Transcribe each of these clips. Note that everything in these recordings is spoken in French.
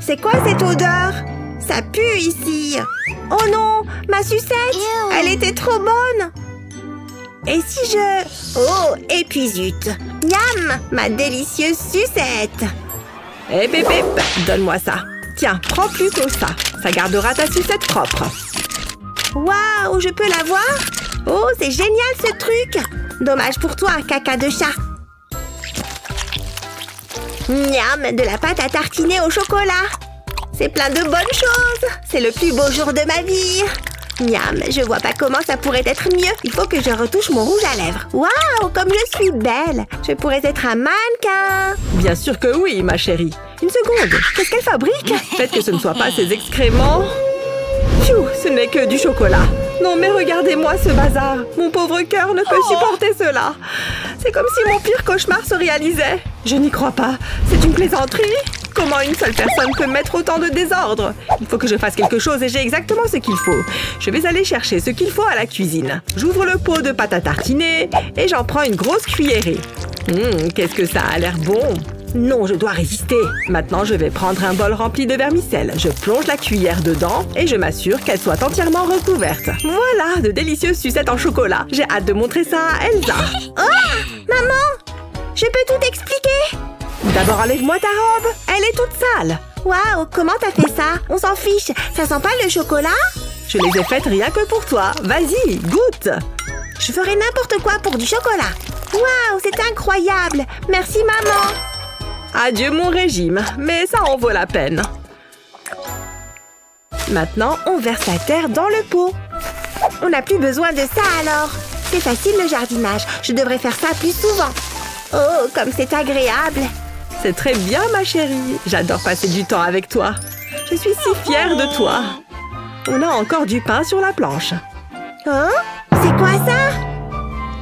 C'est quoi cette odeur? Ça pue ici. Oh non, ma sucette, elle était trop bonne. Et si je... Oh, et puis zut. Miam, ma délicieuse sucette. Hé, bébé, donne-moi ça. Tiens, prends plutôt ça. Ça gardera ta sucette propre. Waouh, je peux la voir? Oh, c'est génial ce truc. Dommage pour toi, caca de chat. Miam, de la pâte à tartiner au chocolat. C'est plein de bonnes choses. C'est le plus beau jour de ma vie. Miam, je vois pas comment ça pourrait être mieux. Il faut que je retouche mon rouge à lèvres. Waouh, comme je suis belle. Je pourrais être un mannequin. Bien sûr que oui, ma chérie. Une seconde, qu'est-ce qu'elle fabrique? Peut-être que ce ne soit pas ses excréments. Pfiou, ce n'est que du chocolat. Non, mais regardez-moi ce bazar. Mon pauvre cœur ne peut supporter cela. C'est comme si mon pire cauchemar se réalisait. Je n'y crois pas. C'est une plaisanterie. Comment une seule personne peut mettre autant de désordre? Il faut que je fasse quelque chose et j'ai exactement ce qu'il faut. Je vais aller chercher ce qu'il faut à la cuisine. J'ouvre le pot de pâte à tartiner et j'en prends une grosse cuillerée. Qu'est-ce que ça a l'air bon! Non, je dois résister. Maintenant, je vais prendre un bol rempli de vermicelle. Je plonge la cuillère dedans et je m'assure qu'elle soit entièrement recouverte. Voilà, de délicieuses sucettes en chocolat. J'ai hâte de montrer ça à Elsa. Oh, maman, je peux tout expliquer? D'abord, enlève-moi ta robe. Elle est toute sale. Waouh, comment t'as fait ça? On s'en fiche. Ça sent pas le chocolat? Je les ai faites rien que pour toi. Vas-y, goûte. Je ferai n'importe quoi pour du chocolat. Waouh, c'est incroyable. Merci, maman. Adieu mon régime, mais ça en vaut la peine. Maintenant, on verse la terre dans le pot. On n'a plus besoin de ça alors. C'est facile le jardinage. Je devrais faire ça plus souvent. Oh, comme c'est agréable. C'est très bien ma chérie. J'adore passer du temps avec toi. Je suis si fière de toi. On a encore du pain sur la planche. Hein? C'est quoi ça?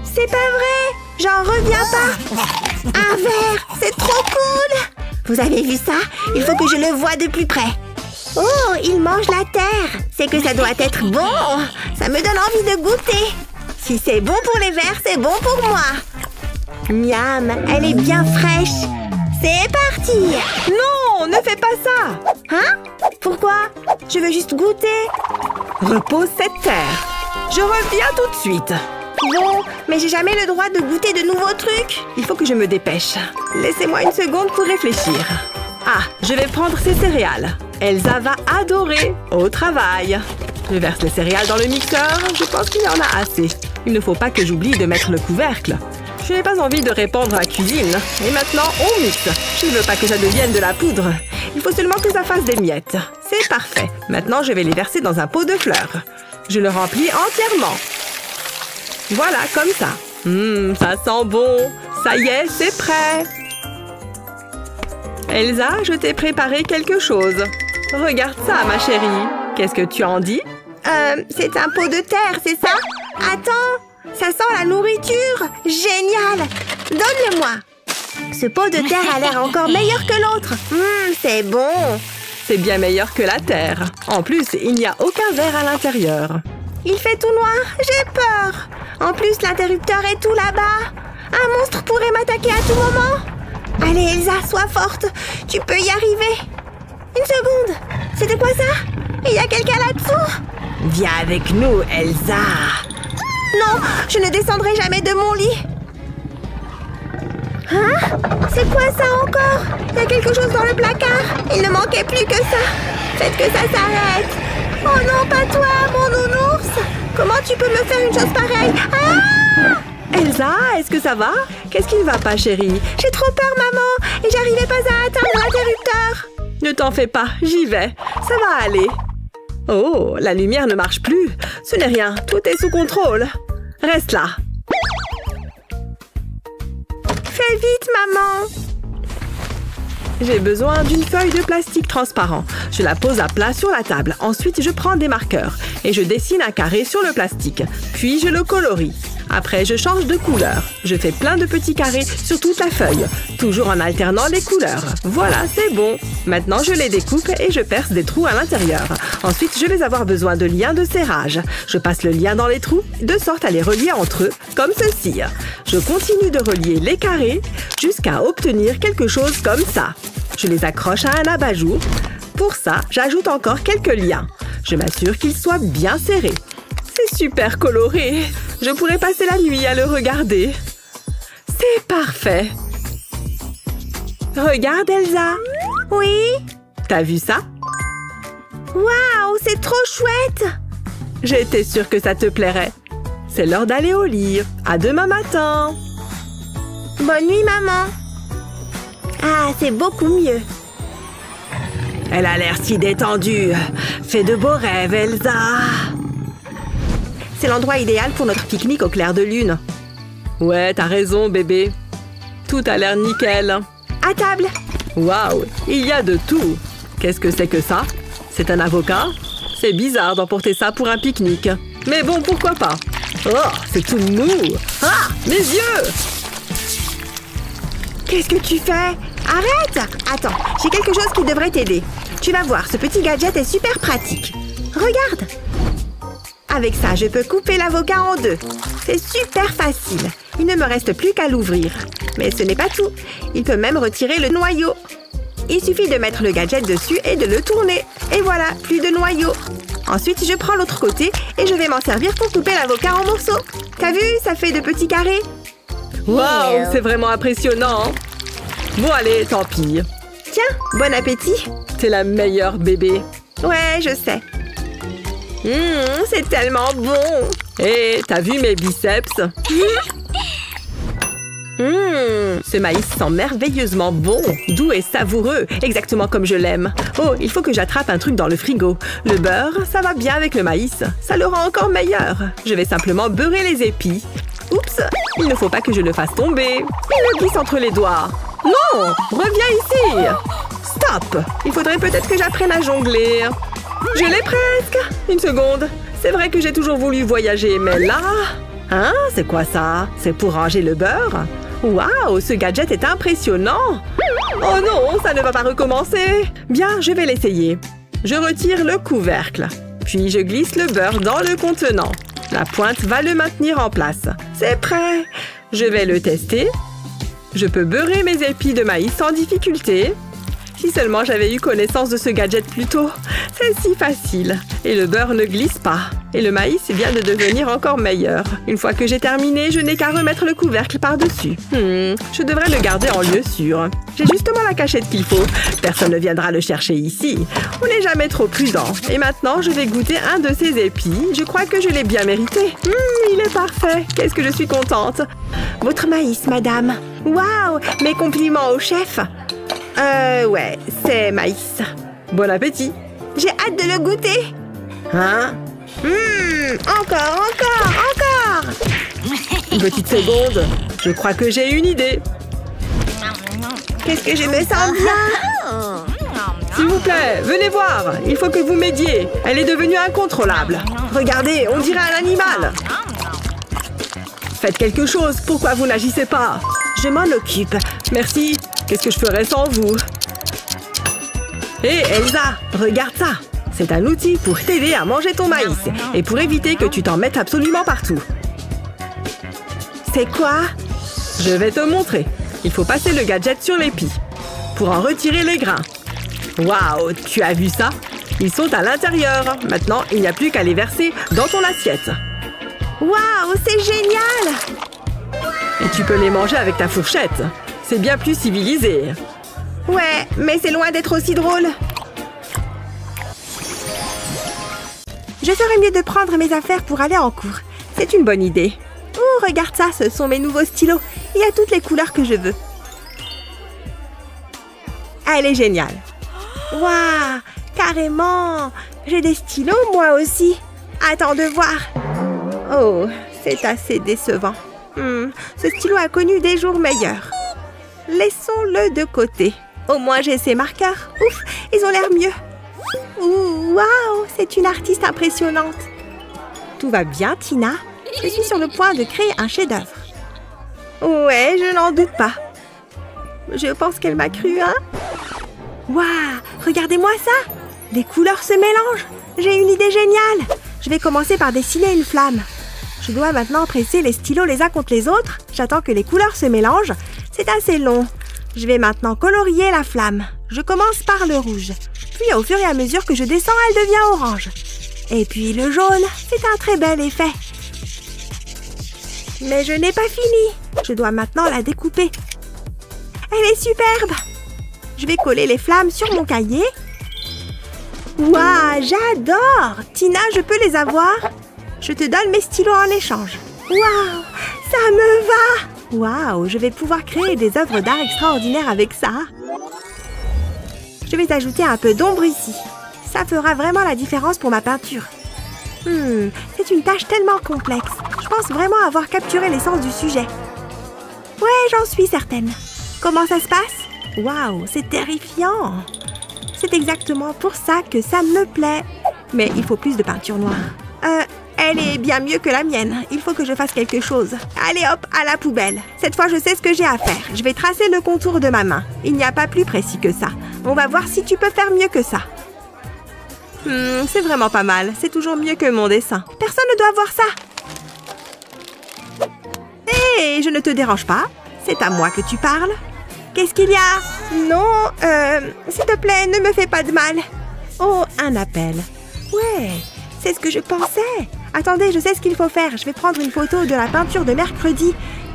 C'est pas vrai! J'en reviens pas! Un verre! C'est trop cool! Vous avez vu ça? Il faut que je le voie de plus près. Oh, il mange la terre! C'est que ça doit être bon! Ça me donne envie de goûter! Si c'est bon pour les vers, c'est bon pour moi! Miam! Elle est bien fraîche! C'est parti! Non! Ne fais pas ça! Hein? Pourquoi? Je veux juste goûter! Repose cette terre! Je reviens tout de suite! Bon, mais j'ai jamais le droit de goûter de nouveaux trucs. Il faut que je me dépêche. Laissez-moi une seconde pour réfléchir. Ah, je vais prendre ces céréales. Elsa va adorer. Au travail. Je verse les céréales dans le mixeur. Je pense qu'il y en a assez. Il ne faut pas que j'oublie de mettre le couvercle. Je n'ai pas envie de répandre la cuisine. Et maintenant, on mixe. Je ne veux pas que ça devienne de la poudre. Il faut seulement que ça fasse des miettes. C'est parfait. Maintenant, je vais les verser dans un pot de fleurs. Je le remplis entièrement. Voilà, comme ça. Ça sent bon. Ça y est, c'est prêt. Elsa, je t'ai préparé quelque chose. Regarde ça, ma chérie. Qu'est-ce que tu en dis? C'est un pot de terre, c'est ça? Attends, ça sent la nourriture. Génial. Donne-le-moi. Ce pot de terre a l'air encore meilleur que l'autre. C'est bon. C'est bien meilleur que la terre. En plus, il n'y a aucun verre à l'intérieur. Il fait tout noir. J'ai peur. En plus, l'interrupteur est tout là-bas. Un monstre pourrait m'attaquer à tout moment. Allez, Elsa, sois forte. Tu peux y arriver. Une seconde. C'était quoi ça? Il y a quelqu'un là-dessous? Viens avec nous, Elsa. Non, je ne descendrai jamais de mon lit. Hein? C'est quoi ça encore? Il y a quelque chose dans le placard. Il ne manquait plus que ça. Faites que ça s'arrête. Oh non, pas toi, mon nounours. Comment tu peux me faire une chose pareille? Ah! Elsa, est-ce que ça va? Qu'est-ce qui ne va pas, chérie? J'ai trop peur, maman. Et j'arrivais pas à atteindre l'interrupteur. Ne t'en fais pas, j'y vais. Ça va aller. Oh, la lumière ne marche plus. Ce n'est rien, tout est sous contrôle. Reste là. Fais vite, maman. J'ai besoin d'une feuille de plastique transparent. Je la pose à plat sur la table. Ensuite, je prends des marqueurs et je dessine un carré sur le plastique. Puis, je le colorie. Après, je change de couleur. Je fais plein de petits carrés sur toute la feuille, toujours en alternant les couleurs. Voilà, c'est bon. Maintenant, je les découpe et je perce des trous à l'intérieur. Ensuite, je vais avoir besoin de liens de serrage. Je passe le lien dans les trous, de sorte à les relier entre eux, comme ceci. Je continue de relier les carrés jusqu'à obtenir quelque chose comme ça. Je les accroche à un abat-jour. Pour ça, j'ajoute encore quelques liens. Je m'assure qu'ils soient bien serrés. C'est super coloré. Je pourrais passer la nuit à le regarder. C'est parfait. Regarde, Elsa. Oui? T'as vu ça? Waouh, c'est trop chouette! J'étais sûre que ça te plairait. C'est l'heure d'aller au lit. À demain matin. Bonne nuit, maman. Ah, c'est beaucoup mieux. Elle a l'air si détendue. Fais de beaux rêves, Elsa. C'est l'endroit idéal pour notre pique-nique au clair de lune. Ouais, t'as raison, bébé. Tout a l'air nickel. À table. Waouh, il y a de tout. Qu'est-ce que c'est que ça? C'est un avocat? C'est bizarre d'emporter ça pour un pique-nique. Mais bon, pourquoi pas? Oh, c'est tout mou. Ah, mes yeux! Qu'est-ce que tu fais? Arrête! Attends, j'ai quelque chose qui devrait t'aider. Tu vas voir, ce petit gadget est super pratique. Regarde! Avec ça, je peux couper l'avocat en deux. C'est super facile. Il ne me reste plus qu'à l'ouvrir. Mais ce n'est pas tout. Il peut même retirer le noyau. Il suffit de mettre le gadget dessus et de le tourner. Et voilà, plus de noyau. Ensuite, je prends l'autre côté et je vais m'en servir pour couper l'avocat en morceaux. T'as vu, ça fait de petits carrés. Waouh, c'est vraiment impressionnant. Bon, allez, tant pis. Tiens, bon appétit. T'es la meilleure, bébé. Ouais, je sais. C'est tellement bon. Hé, t'as vu mes biceps? Ce maïs sent merveilleusement bon, doux et savoureux, exactement comme je l'aime. Oh, il faut que j'attrape un truc dans le frigo. Le beurre, ça va bien avec le maïs. Ça le rend encore meilleur. Je vais simplement beurrer les épis. Oups, il ne faut pas que je le fasse tomber. Il me glisse entre les doigts. Non, reviens ici. Stop. Il faudrait peut-être que j'apprenne à jongler. Je l'ai presque. Une seconde. C'est vrai que j'ai toujours voulu voyager, mais là... Hein? C'est quoi ça? C'est pour ranger le beurre? Waouh, ce gadget est impressionnant! Oh non, ça ne va pas recommencer! Bien, je vais l'essayer. Je retire le couvercle. Puis je glisse le beurre dans le contenant. La pointe va le maintenir en place. C'est prêt! Je vais le tester. Je peux beurrer mes épis de maïs sans difficulté. Si seulement j'avais eu connaissance de ce gadget plus tôt. C'est si facile. Et le beurre ne glisse pas. Et le maïs vient de devenir encore meilleur. Une fois que j'ai terminé, je n'ai qu'à remettre le couvercle par-dessus. Je devrais le garder en lieu sûr. J'ai justement la cachette qu'il faut. Personne ne viendra le chercher ici. On n'est jamais trop prudent. Et maintenant, je vais goûter un de ces épis. Je crois que je l'ai bien mérité. Il est parfait. Qu'est-ce que je suis contente. Votre maïs, madame. Waouh, mes compliments au chef. Ouais, c'est maïs. Bon appétit. J'ai hâte de le goûter. Hein? Encore. Une petite seconde. Je crois que j'ai une idée. Qu'est-ce que je me sens bien. S'il vous plaît, venez voir. Il faut que vous m'aidiez. Elle est devenue incontrôlable. Regardez, on dirait un animal. Faites quelque chose. Pourquoi vous n'agissez pas? Je m'en occupe. Merci. Qu'est-ce que je ferais sans vous? Hé, Elsa, regarde ça. C'est un outil pour t'aider à manger ton maïs et pour éviter que tu t'en mettes absolument partout. C'est quoi? Je vais te montrer. Il faut passer le gadget sur l'épi pour en retirer les grains. Waouh, tu as vu ça? Ils sont à l'intérieur. Maintenant, il n'y a plus qu'à les verser dans ton assiette. Waouh, c'est génial! Et tu peux les manger avec ta fourchette. C'est bien plus civilisé. Ouais, mais c'est loin d'être aussi drôle. Je ferais mieux de prendre mes affaires pour aller en cours. C'est une bonne idée. Oh, regarde ça, ce sont mes nouveaux stylos. Il y a toutes les couleurs que je veux. Ah, elle est géniale. Waouh, carrément. J'ai des stylos, moi aussi. Attends de voir. Oh, c'est assez décevant. Ce stylo a connu des jours meilleurs. Laissons-le de côté. Au moins, j'ai ces marqueurs. Ouf, ils ont l'air mieux. Ouh, waouh, c'est une artiste impressionnante. Tout va bien, Tina? Je suis sur le point de créer un chef-d'œuvre. Ouais, je n'en doute pas. Je pense qu'elle m'a cru, hein? Waouh, regardez-moi ça! Les couleurs se mélangent. J'ai une idée géniale. Je vais commencer par dessiner une flamme. Je dois maintenant presser les stylos les uns contre les autres. J'attends que les couleurs se mélangent. C'est assez long. Je vais maintenant colorier la flamme. Je commence par le rouge. Puis au fur et à mesure que je descends, elle devient orange. Et puis le jaune, c'est un très bel effet. Mais je n'ai pas fini. Je dois maintenant la découper. Elle est superbe. Je vais coller les flammes sur mon cahier. Waouh, j'adore! Tina, je peux les avoir? Je te donne mes stylos en échange. Waouh, ça me va! Waouh, je vais pouvoir créer des œuvres d'art extraordinaires avec ça. Je vais ajouter un peu d'ombre ici. Ça fera vraiment la différence pour ma peinture. C'est une tâche tellement complexe. Je pense vraiment avoir capturé l'essence du sujet. Ouais, j'en suis certaine. Comment ça se passe? Waouh, c'est terrifiant! C'est exactement pour ça que ça me plaît. Mais il faut plus de peinture noire. Elle est bien mieux que la mienne. Il faut que je fasse quelque chose. Allez hop, à la poubelle. Cette fois, je sais ce que j'ai à faire. Je vais tracer le contour de ma main. Il n'y a pas plus précis que ça. On va voir si tu peux faire mieux que ça. C'est vraiment pas mal. C'est toujours mieux que mon dessin. Personne ne doit voir ça. Hé, je ne te dérange pas. C'est à moi que tu parles. Qu'est-ce qu'il y a? Non, s'il te plaît, ne me fais pas de mal. Oh, un appel. Ouais, c'est ce que je pensais. Attendez, je sais ce qu'il faut faire. Je vais prendre une photo de la peinture de mercredi.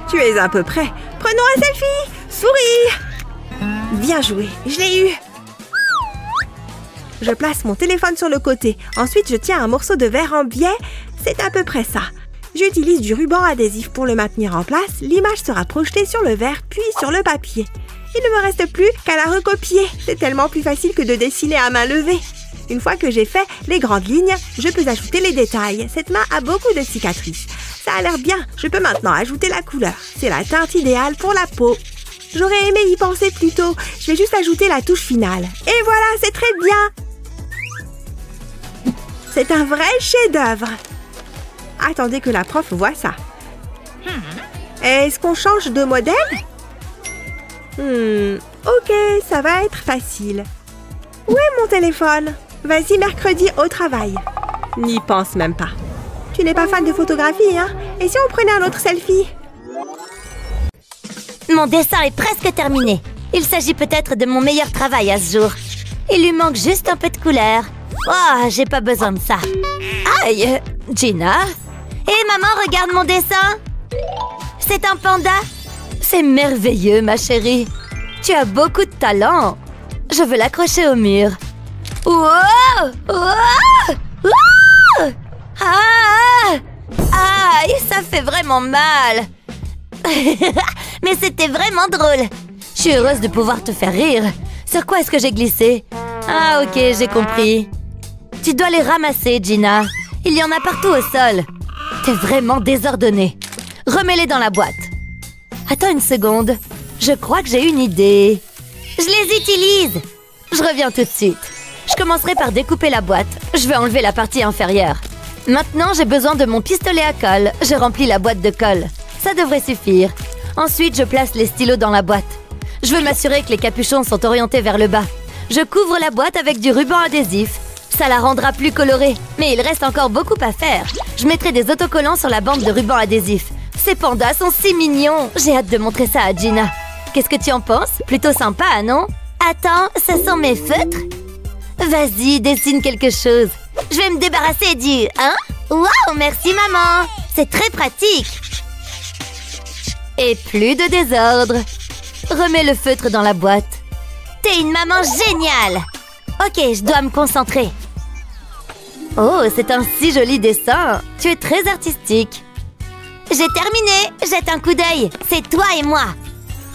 Tu es à peu près. Prenons un selfie. Souris. Bien joué, je l'ai eu. Je place mon téléphone sur le côté. Ensuite, je tiens un morceau de verre en biais. C'est à peu près ça. J'utilise du ruban adhésif pour le maintenir en place. L'image sera projetée sur le verre, puis sur le papier. Il ne me reste plus qu'à la recopier. C'est tellement plus facile que de dessiner à main levée. Une fois que j'ai fait les grandes lignes, je peux ajouter les détails. Cette main a beaucoup de cicatrices. Ça a l'air bien. Je peux maintenant ajouter la couleur. C'est la teinte idéale pour la peau. J'aurais aimé y penser plus tôt. Je vais juste ajouter la touche finale. Et voilà, c'est très bien. C'est un vrai chef-d'œuvre. Attendez que la prof voie ça. Est-ce qu'on change de modèle? Ok, ça va être facile. Où est mon téléphone? Vas-y, mercredi au travail. N'y pense même pas. Tu n'es pas fan de photographie, hein? Et si on prenait un autre selfie? Mon dessin est presque terminé. Il s'agit peut-être de mon meilleur travail à ce jour. Il lui manque juste un peu de couleur. Oh, j'ai pas besoin de ça. Aïe, Gina? Hé, maman, regarde mon dessin. C'est un panda. C'est merveilleux, ma chérie. Tu as beaucoup de talent. Je veux l'accrocher au mur. Wow! Wow! Wow! Ah! Aïe, ça fait vraiment mal. Mais c'était vraiment drôle. Je suis heureuse de pouvoir te faire rire. Sur quoi est-ce que j'ai glissé? Ah, ok, j'ai compris. Tu dois les ramasser, Gina. Il y en a partout au sol. T'es vraiment désordonnée. Remets-les dans la boîte. Attends une seconde. Je crois que j'ai une idée. Je les utilise. Je reviens tout de suite. Je commencerai par découper la boîte. Je vais enlever la partie inférieure. Maintenant, j'ai besoin de mon pistolet à colle. Je remplis la boîte de colle. Ça devrait suffire. Ensuite, je place les stylos dans la boîte. Je veux m'assurer que les capuchons sont orientés vers le bas. Je couvre la boîte avec du ruban adhésif. Ça la rendra plus colorée. Mais il reste encore beaucoup à faire. Je mettrai des autocollants sur la bande de ruban adhésif. Ces pandas sont si mignons. J'ai hâte de montrer ça à Gina. Qu'est-ce que tu en penses? Plutôt sympa, non? Attends, ce sont mes feutres? Vas-y, dessine quelque chose. Je vais me débarrasser du... Hein? Waouh, merci maman. C'est très pratique. Et plus de désordre. Remets le feutre dans la boîte. T'es une maman géniale. Ok, je dois me concentrer. Oh, c'est un si joli dessin. Tu es très artistique. J'ai terminé. Jette un coup d'œil. C'est toi et moi.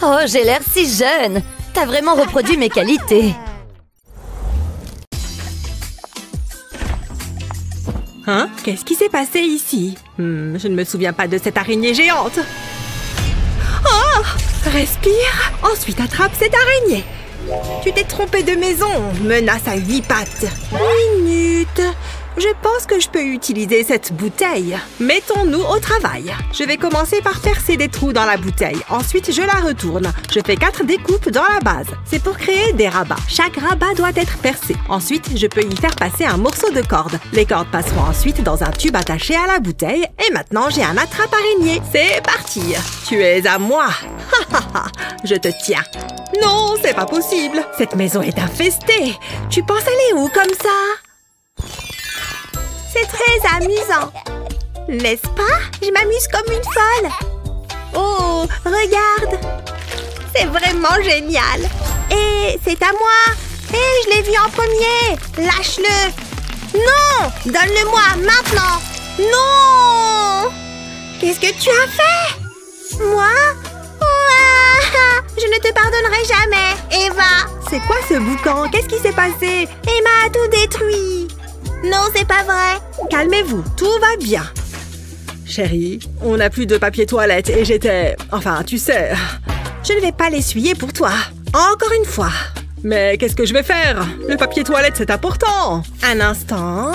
Oh, j'ai l'air si jeune. T'as vraiment reproduit mes qualités. Hein? Qu'est-ce qui s'est passé ici? Je ne me souviens pas de cette araignée géante. Oh! Respire. Ensuite, attrape cette araignée. Tu t'es trompé de maison. Menace à 8 pattes. Minute. Je pense que je peux utiliser cette bouteille. Mettons-nous au travail. Je vais commencer par percer des trous dans la bouteille. Ensuite, je la retourne. Je fais 4 découpes dans la base. C'est pour créer des rabats. Chaque rabat doit être percé. Ensuite, je peux y faire passer un morceau de corde. Les cordes passeront ensuite dans un tube attaché à la bouteille. Et maintenant, j'ai un attrape-araignée. C'est parti. Tu es à moi. Je te tiens. Non, c'est pas possible. Cette maison est infestée. Tu penses aller où comme ça? C'est très amusant. N'est-ce pas? Je m'amuse comme une folle. Oh, regarde. C'est vraiment génial. Et c'est à moi. Et je l'ai vu en premier. Lâche-le. Non! Donne-le-moi maintenant. Non! Qu'est-ce que tu as fait? Moi? Ouah! Je ne te pardonnerai jamais, Eva. C'est quoi ce boucan? Qu'est-ce qui s'est passé? Emma a tout détruit. Non, c'est pas vrai. Calmez-vous, tout va bien. Chérie, on n'a plus de papier toilette et j'étais... Enfin, tu sais... Je ne vais pas l'essuyer pour toi. Encore une fois. Mais qu'est-ce que je vais faire? Le papier toilette, c'est important. Un instant.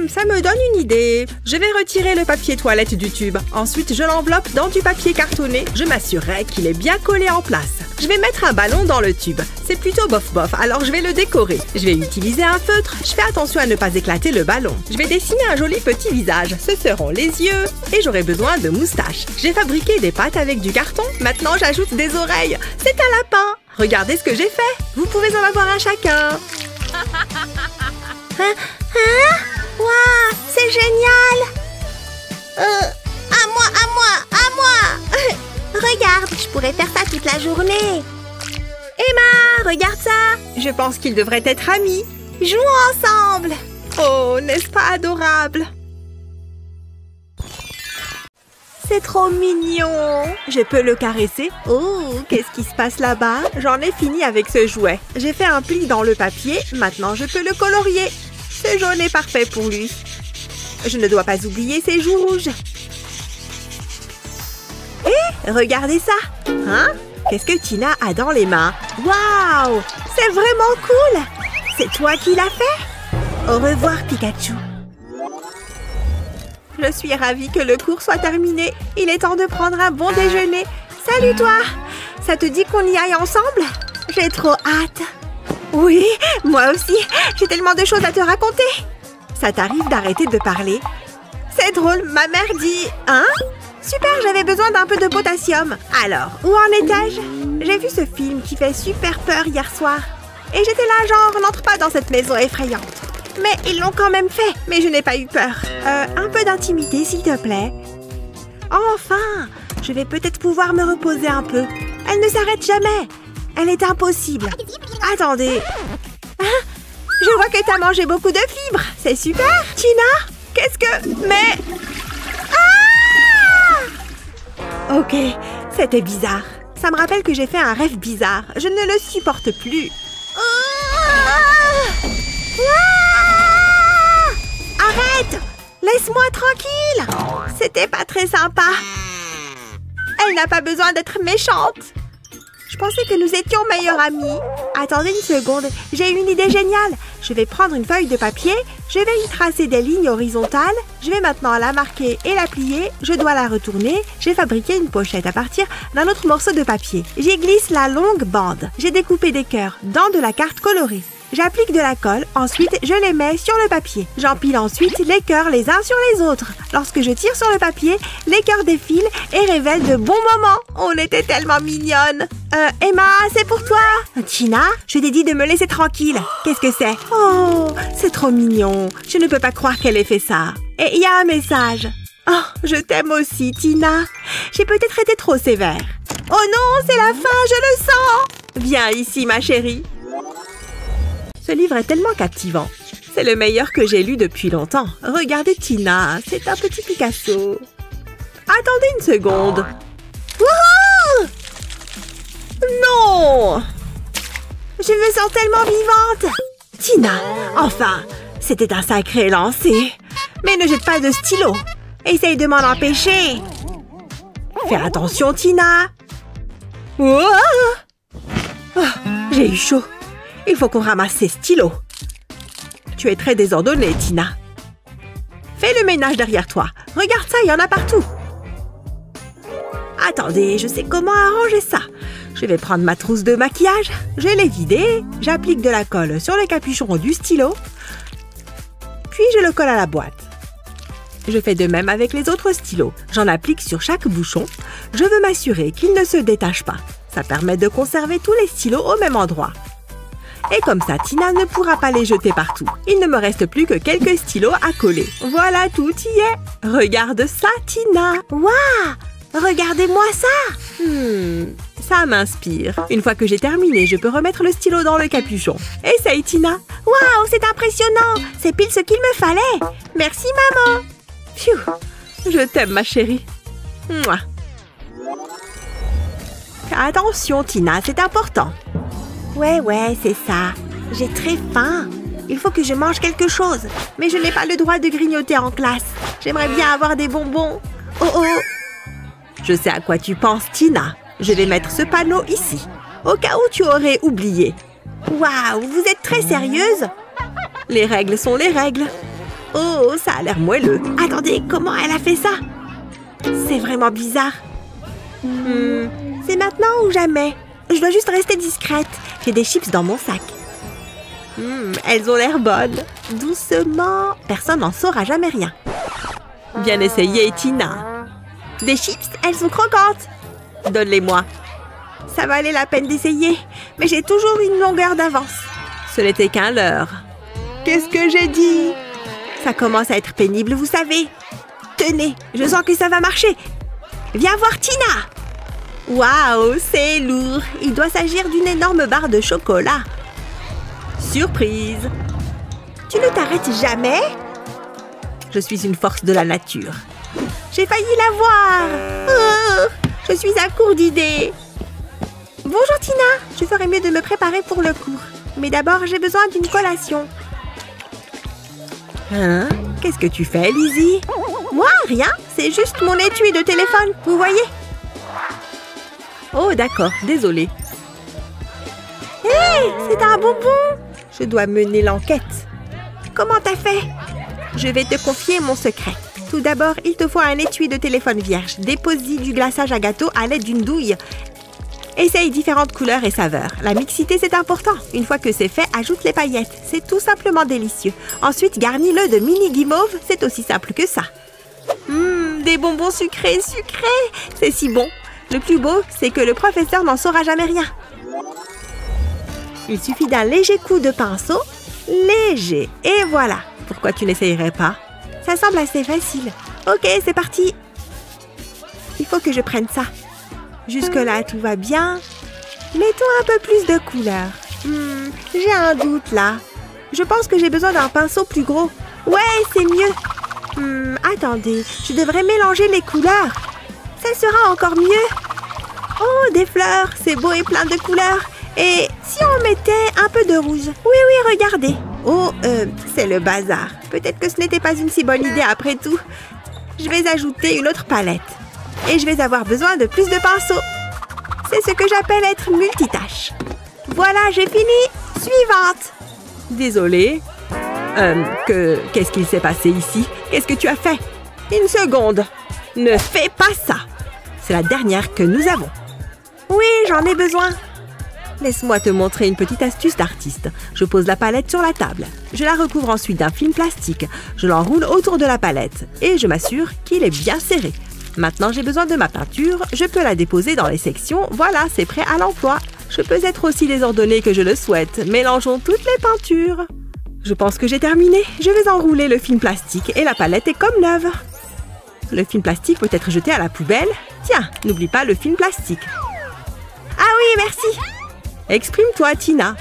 Ça me donne une idée. Je vais retirer le papier toilette du tube. Ensuite, je l'enveloppe dans du papier cartonné. Je m'assurerai qu'il est bien collé en place. Je vais mettre un ballon dans le tube. C'est plutôt bof-bof, alors je vais le décorer. Je vais utiliser un feutre. Je fais attention à ne pas éclater le ballon. Je vais dessiner un joli petit visage. Ce seront les yeux. Et j'aurai besoin de moustaches. J'ai fabriqué des pattes avec du carton. Maintenant, j'ajoute des oreilles. C'est un lapin. Regardez ce que j'ai fait. Vous pouvez en avoir un chacun. Waouh, c'est génial. À moi. Regarde, je pourrais faire ça toute la journée. Emma, regarde ça. Je pense qu'ils devraient être amis. Jouons ensemble. Oh, n'est-ce pas adorable? C'est trop mignon. Je peux le caresser? Oh, qu'est-ce qui se passe là-bas? J'en ai fini avec ce jouet. J'ai fait un pli dans le papier. Maintenant, je peux le colorier. Ce jaune est parfait pour lui. Je ne dois pas oublier ses joues rouges. Hé, regardez ça. Hein? Qu'est-ce que Tina a dans les mains? Waouh! C'est vraiment cool! C'est toi qui l'as fait? Au revoir, Pikachu. Je suis ravie que le cours soit terminé. Il est temps de prendre un bon déjeuner. Salut toi! Ça te dit qu'on y aille ensemble? J'ai trop hâte. Oui, moi aussi. J'ai tellement de choses à te raconter. Ça t'arrive d'arrêter de parler? C'est drôle, ma mère dit... Hein? Super, j'avais besoin d'un peu de potassium. Alors, où en étais-je? J'ai vu ce film qui fait super peur hier soir. Et j'étais là genre, n'entre pas dans cette maison effrayante. Mais ils l'ont quand même fait. Mais je n'ai pas eu peur. Un peu d'intimité, s'il te plaît. Enfin, je vais peut-être pouvoir me reposer un peu. Elle ne s'arrête jamais. Elle est impossible. Attendez. Hein? Je vois que t'as mangé beaucoup de fibres. C'est super. Tina, qu'est-ce que... Mais... Ah! Ok, c'était bizarre. Ça me rappelle que j'ai fait un rêve bizarre. Je ne le supporte plus. Arrête! Laisse-moi tranquille! C'était pas très sympa. Elle n'a pas besoin d'être méchante. Je pensais que nous étions meilleures amies. Attendez une seconde, j'ai une idée géniale. Je vais prendre une feuille de papier, je vais y tracer des lignes horizontales. Je vais maintenant la marquer et la plier. Je dois la retourner. J'ai fabriqué une pochette à partir d'un autre morceau de papier. J'y glisse la longue bande. J'ai découpé des cœurs dans de la carte colorée. J'applique de la colle, ensuite je les mets sur le papier. J'empile ensuite les cœurs les uns sur les autres. Lorsque je tire sur le papier, les cœurs défilent et révèlent de bons moments. On était tellement mignonnes. Emma, c'est pour toi. Tina, je t'ai dit de me laisser tranquille. Qu'est-ce que c'est? Oh, c'est trop mignon. Je ne peux pas croire qu'elle ait fait ça. Et il y a un message. Oh, je t'aime aussi, Tina. J'ai peut-être été trop sévère. Oh non, c'est la fin, je le sens. Viens ici, ma chérie. Ce livre est tellement captivant. C'est le meilleur que j'ai lu depuis longtemps. Regardez Tina, c'est un petit Picasso. Attendez une seconde. Wouhou! Non! Je me sens tellement vivante. Tina, enfin, c'était un sacré lancer. Mais ne jette pas de stylo. Essaye de m'en empêcher. Fais attention, Tina. Oh, j'ai eu chaud. Il faut qu'on ramasse ces stylos. Tu es très désordonnée, Tina. Fais le ménage derrière toi. Regarde ça, il y en a partout. Attendez, je sais comment arranger ça. Je vais prendre ma trousse de maquillage. Je l'ai vidée. J'applique de la colle sur le capuchon du stylo. Puis je le colle à la boîte. Je fais de même avec les autres stylos. J'en applique sur chaque bouchon. Je veux m'assurer qu'ils ne se détachent pas. Ça permet de conserver tous les stylos au même endroit. Et comme ça, Tina ne pourra pas les jeter partout. Il ne me reste plus que quelques stylos à coller. Voilà, tout y est. Regarde ça, Tina. Waouh! Regardez-moi ça! Ça m'inspire. Une fois que j'ai terminé, je peux remettre le stylo dans le capuchon. Essaye, Tina. Waouh, c'est impressionnant! C'est pile ce qu'il me fallait. Merci, maman. Pfiou! Je t'aime, ma chérie. Mouah. Attention, Tina, c'est important. Ouais, c'est ça. J'ai très faim. Il faut que je mange quelque chose. Mais je n'ai pas le droit de grignoter en classe. J'aimerais bien avoir des bonbons. Oh! Je sais à quoi tu penses, Tina. Je vais mettre ce panneau ici, au cas où tu aurais oublié. Waouh, vous êtes très sérieuse? Les règles sont les règles. Oh, ça a l'air moelleux. Attendez, comment elle a fait ça? C'est vraiment bizarre. C'est maintenant ou jamais? Je dois juste rester discrète. J'ai des chips dans mon sac. Elles ont l'air bonnes. Doucement. Personne n'en saura jamais rien. Bien essayé, Tina. Des chips, elles sont croquantes. Donne-les-moi. Ça valait la peine d'essayer, mais j'ai toujours une longueur d'avance. Ce n'était qu'un leurre. Qu'est-ce que j'ai dit? Ça commence à être pénible, vous savez. Tenez, je sens que ça va marcher. Viens voir Tina. Waouh, c'est lourd. Il doit s'agir d'une énorme barre de chocolat. Surprise. Tu ne t'arrêtes jamais? Je suis une force de la nature. J'ai failli l'avoir. Je suis à court d'idées. Bonjour Tina, je ferais mieux de me préparer pour le cours. Mais d'abord, j'ai besoin d'une collation. Hein? Qu'est-ce que tu fais, Lizzie? Moi, rien. C'est juste mon étui de téléphone, vous voyez? Oh, d'accord, désolée. Hé, c'est un bonbon. Je dois mener l'enquête. Comment t'as fait? Je vais te confier mon secret. Tout d'abord, il te faut un étui de téléphone vierge. Dépose-y du glaçage à gâteau à l'aide d'une douille. Essaye différentes couleurs et saveurs. La mixité, c'est important. Une fois que c'est fait, ajoute les paillettes. C'est tout simplement délicieux. Ensuite, garnis-le de mini guimauve. C'est aussi simple que ça. Des bonbons sucrés. C'est si bon. Le plus beau, c'est que le professeur n'en saura jamais rien. Il suffit d'un léger coup de pinceau. Léger. Et voilà. Pourquoi tu n'essayerais pas? Ça semble assez facile. Ok, c'est parti. Il faut que je prenne ça. Jusque-là, tout va bien. Mettons un peu plus de couleur. J'ai un doute là. Je pense que j'ai besoin d'un pinceau plus gros. Ouais, c'est mieux. Attendez, je devrais mélanger les couleurs. Ça sera encore mieux. Oh, des fleurs, c'est beau et plein de couleurs. Et si on mettait un peu de rouge? Oui, regardez. Oh, c'est le bazar. Peut-être que ce n'était pas une si bonne idée après tout. Je vais ajouter une autre palette. Et je vais avoir besoin de plus de pinceaux. C'est ce que j'appelle être multitâche. Voilà, j'ai fini. Suivante. Désolée. Qu'est-ce qu'il s'est passé ici? Qu'est-ce que tu as fait? Une seconde. Ne fais pas ça. C'est la dernière que nous avons. Oui, j'en ai besoin. Laisse-moi te montrer une petite astuce d'artiste. Je pose la palette sur la table. Je la recouvre ensuite d'un film plastique. Je l'enroule autour de la palette. Et je m'assure qu'il est bien serré. Maintenant, j'ai besoin de ma peinture. Je peux la déposer dans les sections. Voilà, c'est prêt à l'emploi. Je peux être aussi désordonnée que je le souhaite. Mélangeons toutes les peintures. Je pense que j'ai terminé. Je vais enrouler le film plastique et la palette est comme neuve. Le film plastique peut être jeté à la poubelle. Tiens, n'oublie pas le film plastique. Ah oui, merci. Exprime-toi, Tina.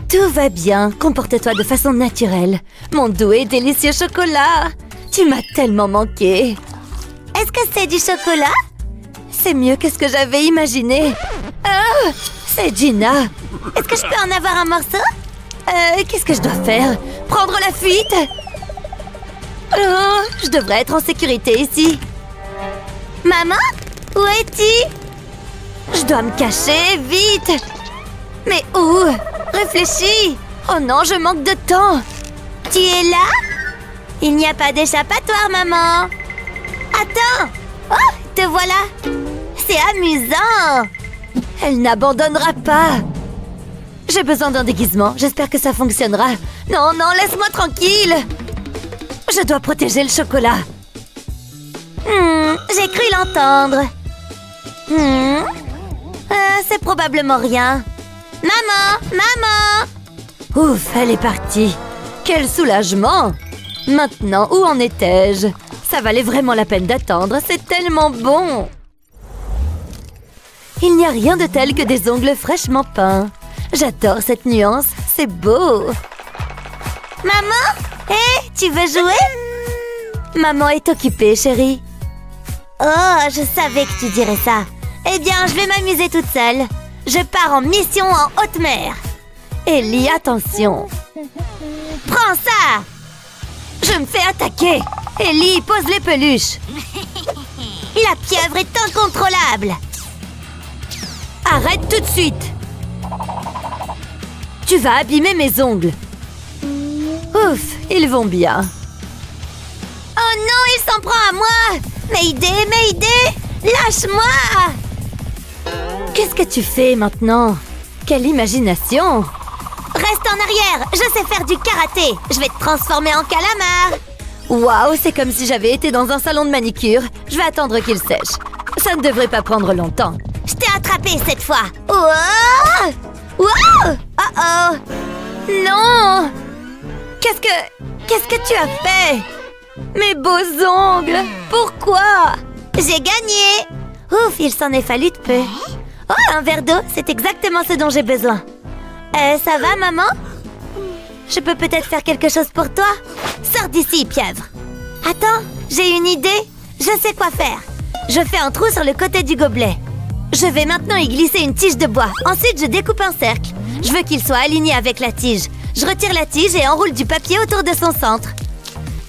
Tout va bien. Comporte-toi de façon naturelle. Mon doux et délicieux chocolat. Tu m'as tellement manqué. Est-ce que c'est du chocolat? C'est mieux que ce que j'avais imaginé. Oh, c'est Gina. Est-ce que je peux en avoir un morceau? Qu'est-ce que je dois faire? Prendre la fuite? Oh, je devrais être en sécurité ici. Maman? Où es-tu? Je dois me cacher, vite! Mais où? Réfléchis! Oh non, je manque de temps! Tu es là? Il n'y a pas d'échappatoire, maman. Attends. Oh, te voilà. C'est amusant. Elle n'abandonnera pas. J'ai besoin d'un déguisement. J'espère que ça fonctionnera. Non, non, laisse-moi tranquille. Je dois protéger le chocolat. J'ai cru l'entendre. C'est probablement rien. Maman, maman. Ouf, elle est partie. Quel soulagement. Maintenant, où en étais-je? Ça valait vraiment la peine d'attendre. C'est tellement bon. Il n'y a rien de tel que des ongles fraîchement peints. J'adore cette nuance. C'est beau. Maman? Hé, tu veux jouer? Maman est occupée, chérie. Oh, je savais que tu dirais ça. Eh bien, je vais m'amuser toute seule. Je pars en mission en haute mer. Ellie, attention. Prends ça! Je me fais attaquer. Ellie, pose les peluches. La pieuvre est incontrôlable. Arrête tout de suite. Tu vas abîmer mes ongles. Ouf, ils vont bien. Oh non, il s'en prend à moi. Mayday, Mayday, lâche-moi. Qu'est-ce que tu fais maintenant? Quelle imagination! Reste en arrière, je sais faire du karaté. Je vais te transformer en calamar. Waouh, c'est comme si j'avais été dans un salon de manicure. Je vais attendre qu'il sèche. Ça ne devrait pas prendre longtemps. Je t'ai attrapé cette fois. Wow! Wow! Oh oh! Non! Qu'est-ce que tu as fait? Mes beaux ongles! Pourquoi? J'ai gagné! Ouf, il s'en est fallu de peu. Oh, un verre d'eau, c'est exactement ce dont j'ai besoin. Ça va, maman? Je peux peut-être faire quelque chose pour toi? Sors d'ici, pieuvre. Attends, j'ai une idée. Je sais quoi faire. Je fais un trou sur le côté du gobelet. Je vais maintenant y glisser une tige de bois. Ensuite, je découpe un cercle. Je veux qu'il soit aligné avec la tige. Je retire la tige et enroule du papier autour de son centre.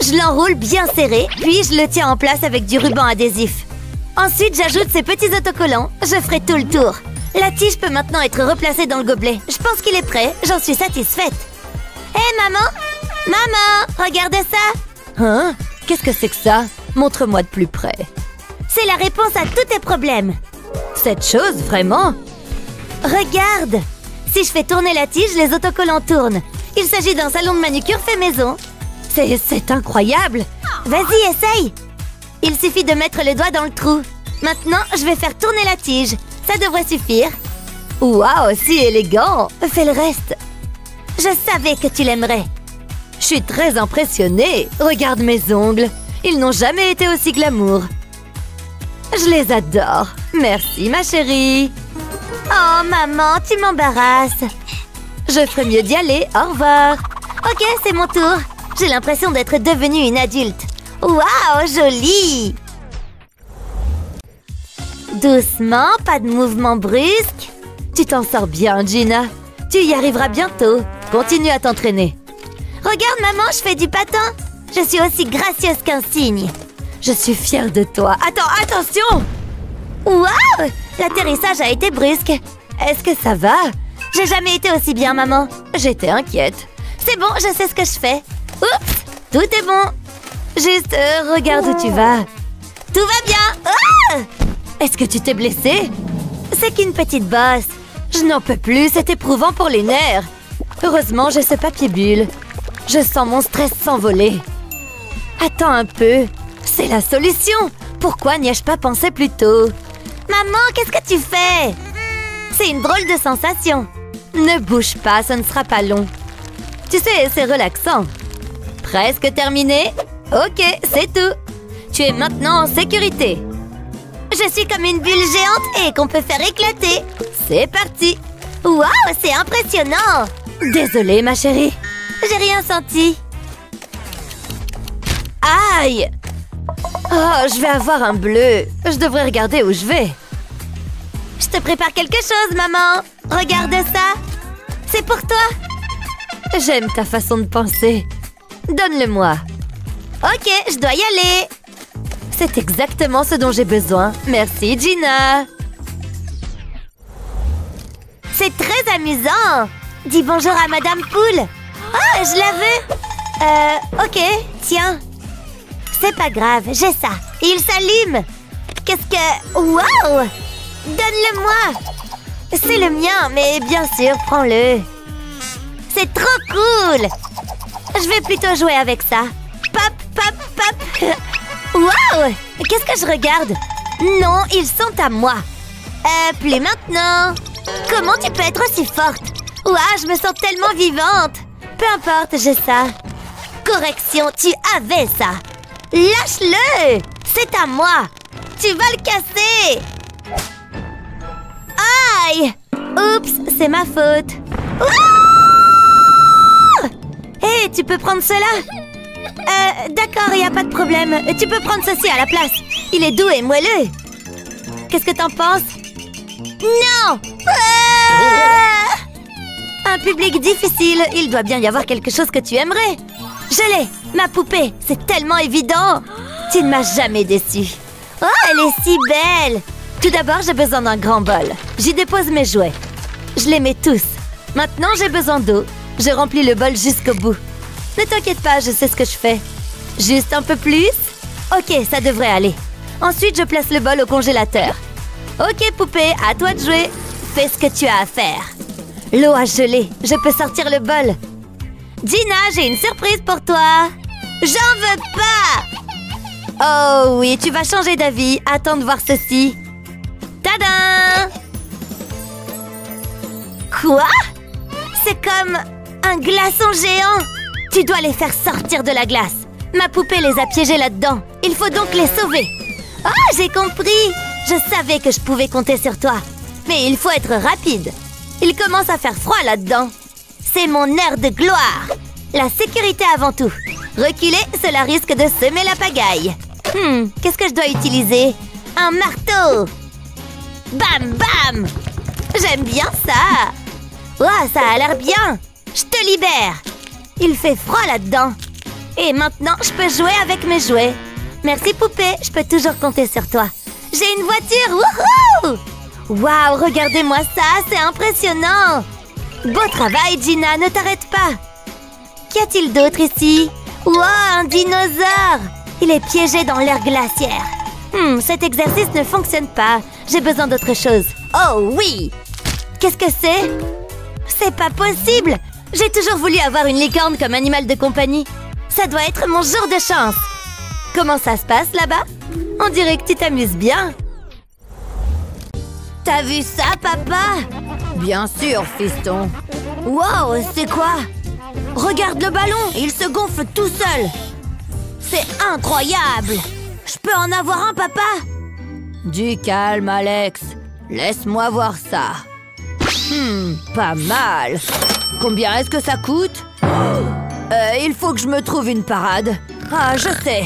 Je l'enroule bien serré, puis je le tiens en place avec du ruban adhésif. Ensuite, j'ajoute ces petits autocollants. Je ferai tout le tour. La tige peut maintenant être replacée dans le gobelet. Je pense qu'il est prêt. J'en suis satisfaite. Hé, maman! Maman, regardez ça! Hein? Qu'est-ce que c'est que ça? Montre-moi de plus près. C'est la réponse à tous tes problèmes. Cette chose, vraiment? Regarde! Si je fais tourner la tige, les autocollants tournent. Il s'agit d'un salon de manucure fait maison. C'est incroyable! Vas-y, essaye! Il suffit de mettre le doigt dans le trou. Maintenant, je vais faire tourner la tige. Ça devrait suffire. Waouh, si élégant! Fais le reste. Je savais que tu l'aimerais. Je suis très impressionnée. Regarde mes ongles. Ils n'ont jamais été aussi glamour. Je les adore. Merci, ma chérie. Oh, maman, tu m'embarrasses. Je ferais mieux d'y aller. Au revoir. Ok, c'est mon tour. J'ai l'impression d'être devenue une adulte. Waouh, jolie! Doucement, pas de mouvement brusque. Tu t'en sors bien, Gina. Tu y arriveras bientôt. Continue à t'entraîner. Regarde, maman, je fais du patin. Je suis aussi gracieuse qu'un cygne. Je suis fière de toi. Attends, attention! Waouh! L'atterrissage a été brusque. Est-ce que ça va? J'ai jamais été aussi bien, maman. J'étais inquiète. C'est bon, je sais ce que je fais. Oups! Tout est bon. Juste, regarde où tu vas. Tout va bien. Ah! Est-ce que tu t'es blessée? C'est qu'une petite bosse. Je n'en peux plus, c'est éprouvant pour les nerfs. Heureusement, j'ai ce papier bulle. Je sens mon stress s'envoler. Attends un peu. C'est la solution. Pourquoi n'y ai-je pas pensé plus tôt? Maman, qu'est-ce que tu fais? C'est une drôle de sensation. Ne bouge pas, ce ne sera pas long. Tu sais, c'est relaxant. Presque terminé. Ok, c'est tout. Tu es maintenant en sécurité. Je suis comme une bulle géante et qu'on peut faire éclater. C'est parti. Waouh, c'est impressionnant. Désolée, ma chérie. J'ai rien senti. Aïe. Oh, je vais avoir un bleu. Je devrais regarder où je vais. Je te prépare quelque chose, maman. Regarde ça. C'est pour toi. J'aime ta façon de penser. Donne-le-moi. Ok, je dois y aller. C'est exactement ce dont j'ai besoin. Merci, Gina. C'est très amusant. Dis bonjour à Madame Poule. Ah, je la veux. Ok, Tiens. C'est pas grave, j'ai ça. Et il s'allume. Qu'est-ce que... Wow! Donne-le-moi. C'est le mien, mais bien sûr, prends-le. C'est trop cool. Je vais plutôt jouer avec ça. Pop, pop, pop. Wow! Qu'est-ce que je regarde? Non, ils sont à moi. Plus maintenant. Comment tu peux être aussi forte? Ouah, je me sens tellement vivante. Peu importe, j'ai ça. Correction, tu avais ça. Lâche-le. C'est à moi. Tu vas le casser. Aïe. Oups, c'est ma faute. Hé, tu peux prendre cela? D'accord, il n'y a pas de problème. Tu peux prendre ceci à la place. Il est doux et moelleux. Qu'est-ce que t'en penses? Non! Un public difficile. Il doit bien y avoir quelque chose que tu aimerais. Je l'ai! Ma poupée! C'est tellement évident! Tu ne m'as jamais déçue. Oh, elle est si belle! Tout d'abord, j'ai besoin d'un grand bol. J'y dépose mes jouets. Je les mets tous. Maintenant, j'ai besoin d'eau. Je remplis le bol jusqu'au bout. Ne t'inquiète pas, je sais ce que je fais. Juste un peu plus. Ok, ça devrait aller. Ensuite, je place le bol au congélateur. Ok, poupée, à toi de jouer. Fais ce que tu as à faire. L'eau a gelé. Je peux sortir le bol. Gina, j'ai une surprise pour toi. J'en veux pas. Oh oui, tu vas changer d'avis. Attends de voir ceci. Tadam! Quoi? C'est comme un glaçon géant. Tu dois les faire sortir de la glace. Ma poupée les a piégés là-dedans. Il faut donc les sauver. Oh, j'ai compris. Je savais que je pouvais compter sur toi. Mais il faut être rapide. Il commence à faire froid là-dedans. C'est mon heure de gloire. La sécurité avant tout. Reculer, cela risque de semer la pagaille. Qu'est-ce que je dois utiliser? Un marteau. Bam, bam. J'aime bien ça. Ouah, ça a l'air bien. Je te libère. Il fait froid là-dedans. Et maintenant, je peux jouer avec mes jouets. Merci, poupée. Je peux toujours compter sur toi. J'ai une voiture. Wouhou! Waouh, regardez-moi ça. C'est impressionnant. Beau travail, Gina. Ne t'arrête pas. Qu'y a-t-il d'autre ici? Wow, un dinosaure. Il est piégé dans l'air glaciaire. Cet exercice ne fonctionne pas. J'ai besoin d'autre chose. Oh oui! Qu'est-ce que c'est? C'est pas possible! J'ai toujours voulu avoir une licorne comme animal de compagnie. Ça doit être mon jour de chance. Comment ça se passe là-bas? On dirait que tu t'amuses bien. T'as vu ça, papa? Bien sûr, fiston. Wow, c'est quoi? Regarde le ballon, il se gonfle tout seul. C'est incroyable. Je peux en avoir un, papa? Du calme, Alex. Laisse-moi voir ça. Pas mal. Combien est-ce que ça coûte? Il faut que je me trouve une parade. Ah, je sais.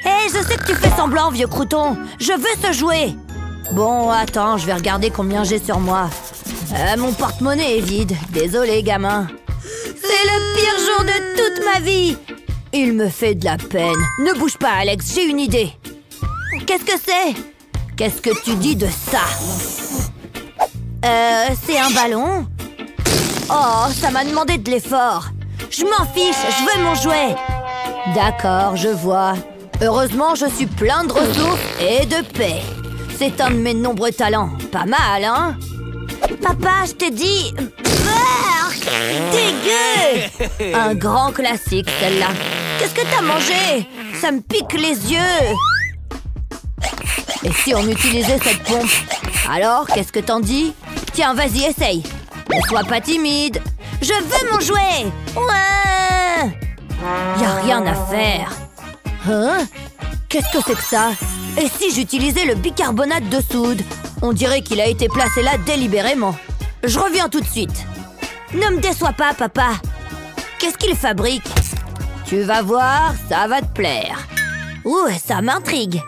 Hé, je sais que tu fais semblant, vieux crouton. Je veux ce jouet. Bon, attends, je vais regarder combien j'ai sur moi. Mon porte-monnaie est vide. Désolé, gamin. C'est le pire jour de toute ma vie. Il me fait de la peine. Ne bouge pas, Alex, j'ai une idée. Qu'est-ce que c'est? Qu'est-ce que tu dis de ça? C'est un ballon? Oh, ça m'a demandé de l'effort. Je m'en fiche, je veux mon jouet. D'accord, je vois. Heureusement, je suis plein de ressources et de paix. C'est un de mes nombreux talents. Pas mal, hein? Papa, je t'ai dit... Dégueu! Un grand classique, celle-là. Qu'est-ce que t'as mangé? Ça me pique les yeux. Et si on utilisait cette pompe? Alors, qu'est-ce que t'en dis? Tiens, vas-y, essaye. Ne sois pas timide. Je veux mon jouet. Ouais. Y a rien à faire. Hein? Qu'est-ce que c'est que ça? Et si j'utilisais le bicarbonate de soude? On dirait qu'il a été placé là délibérément. Je reviens tout de suite. Ne me déçois pas, papa. Qu'est-ce qu'il fabrique? Tu vas voir, ça va te plaire. Ouh, ça m'intrigue.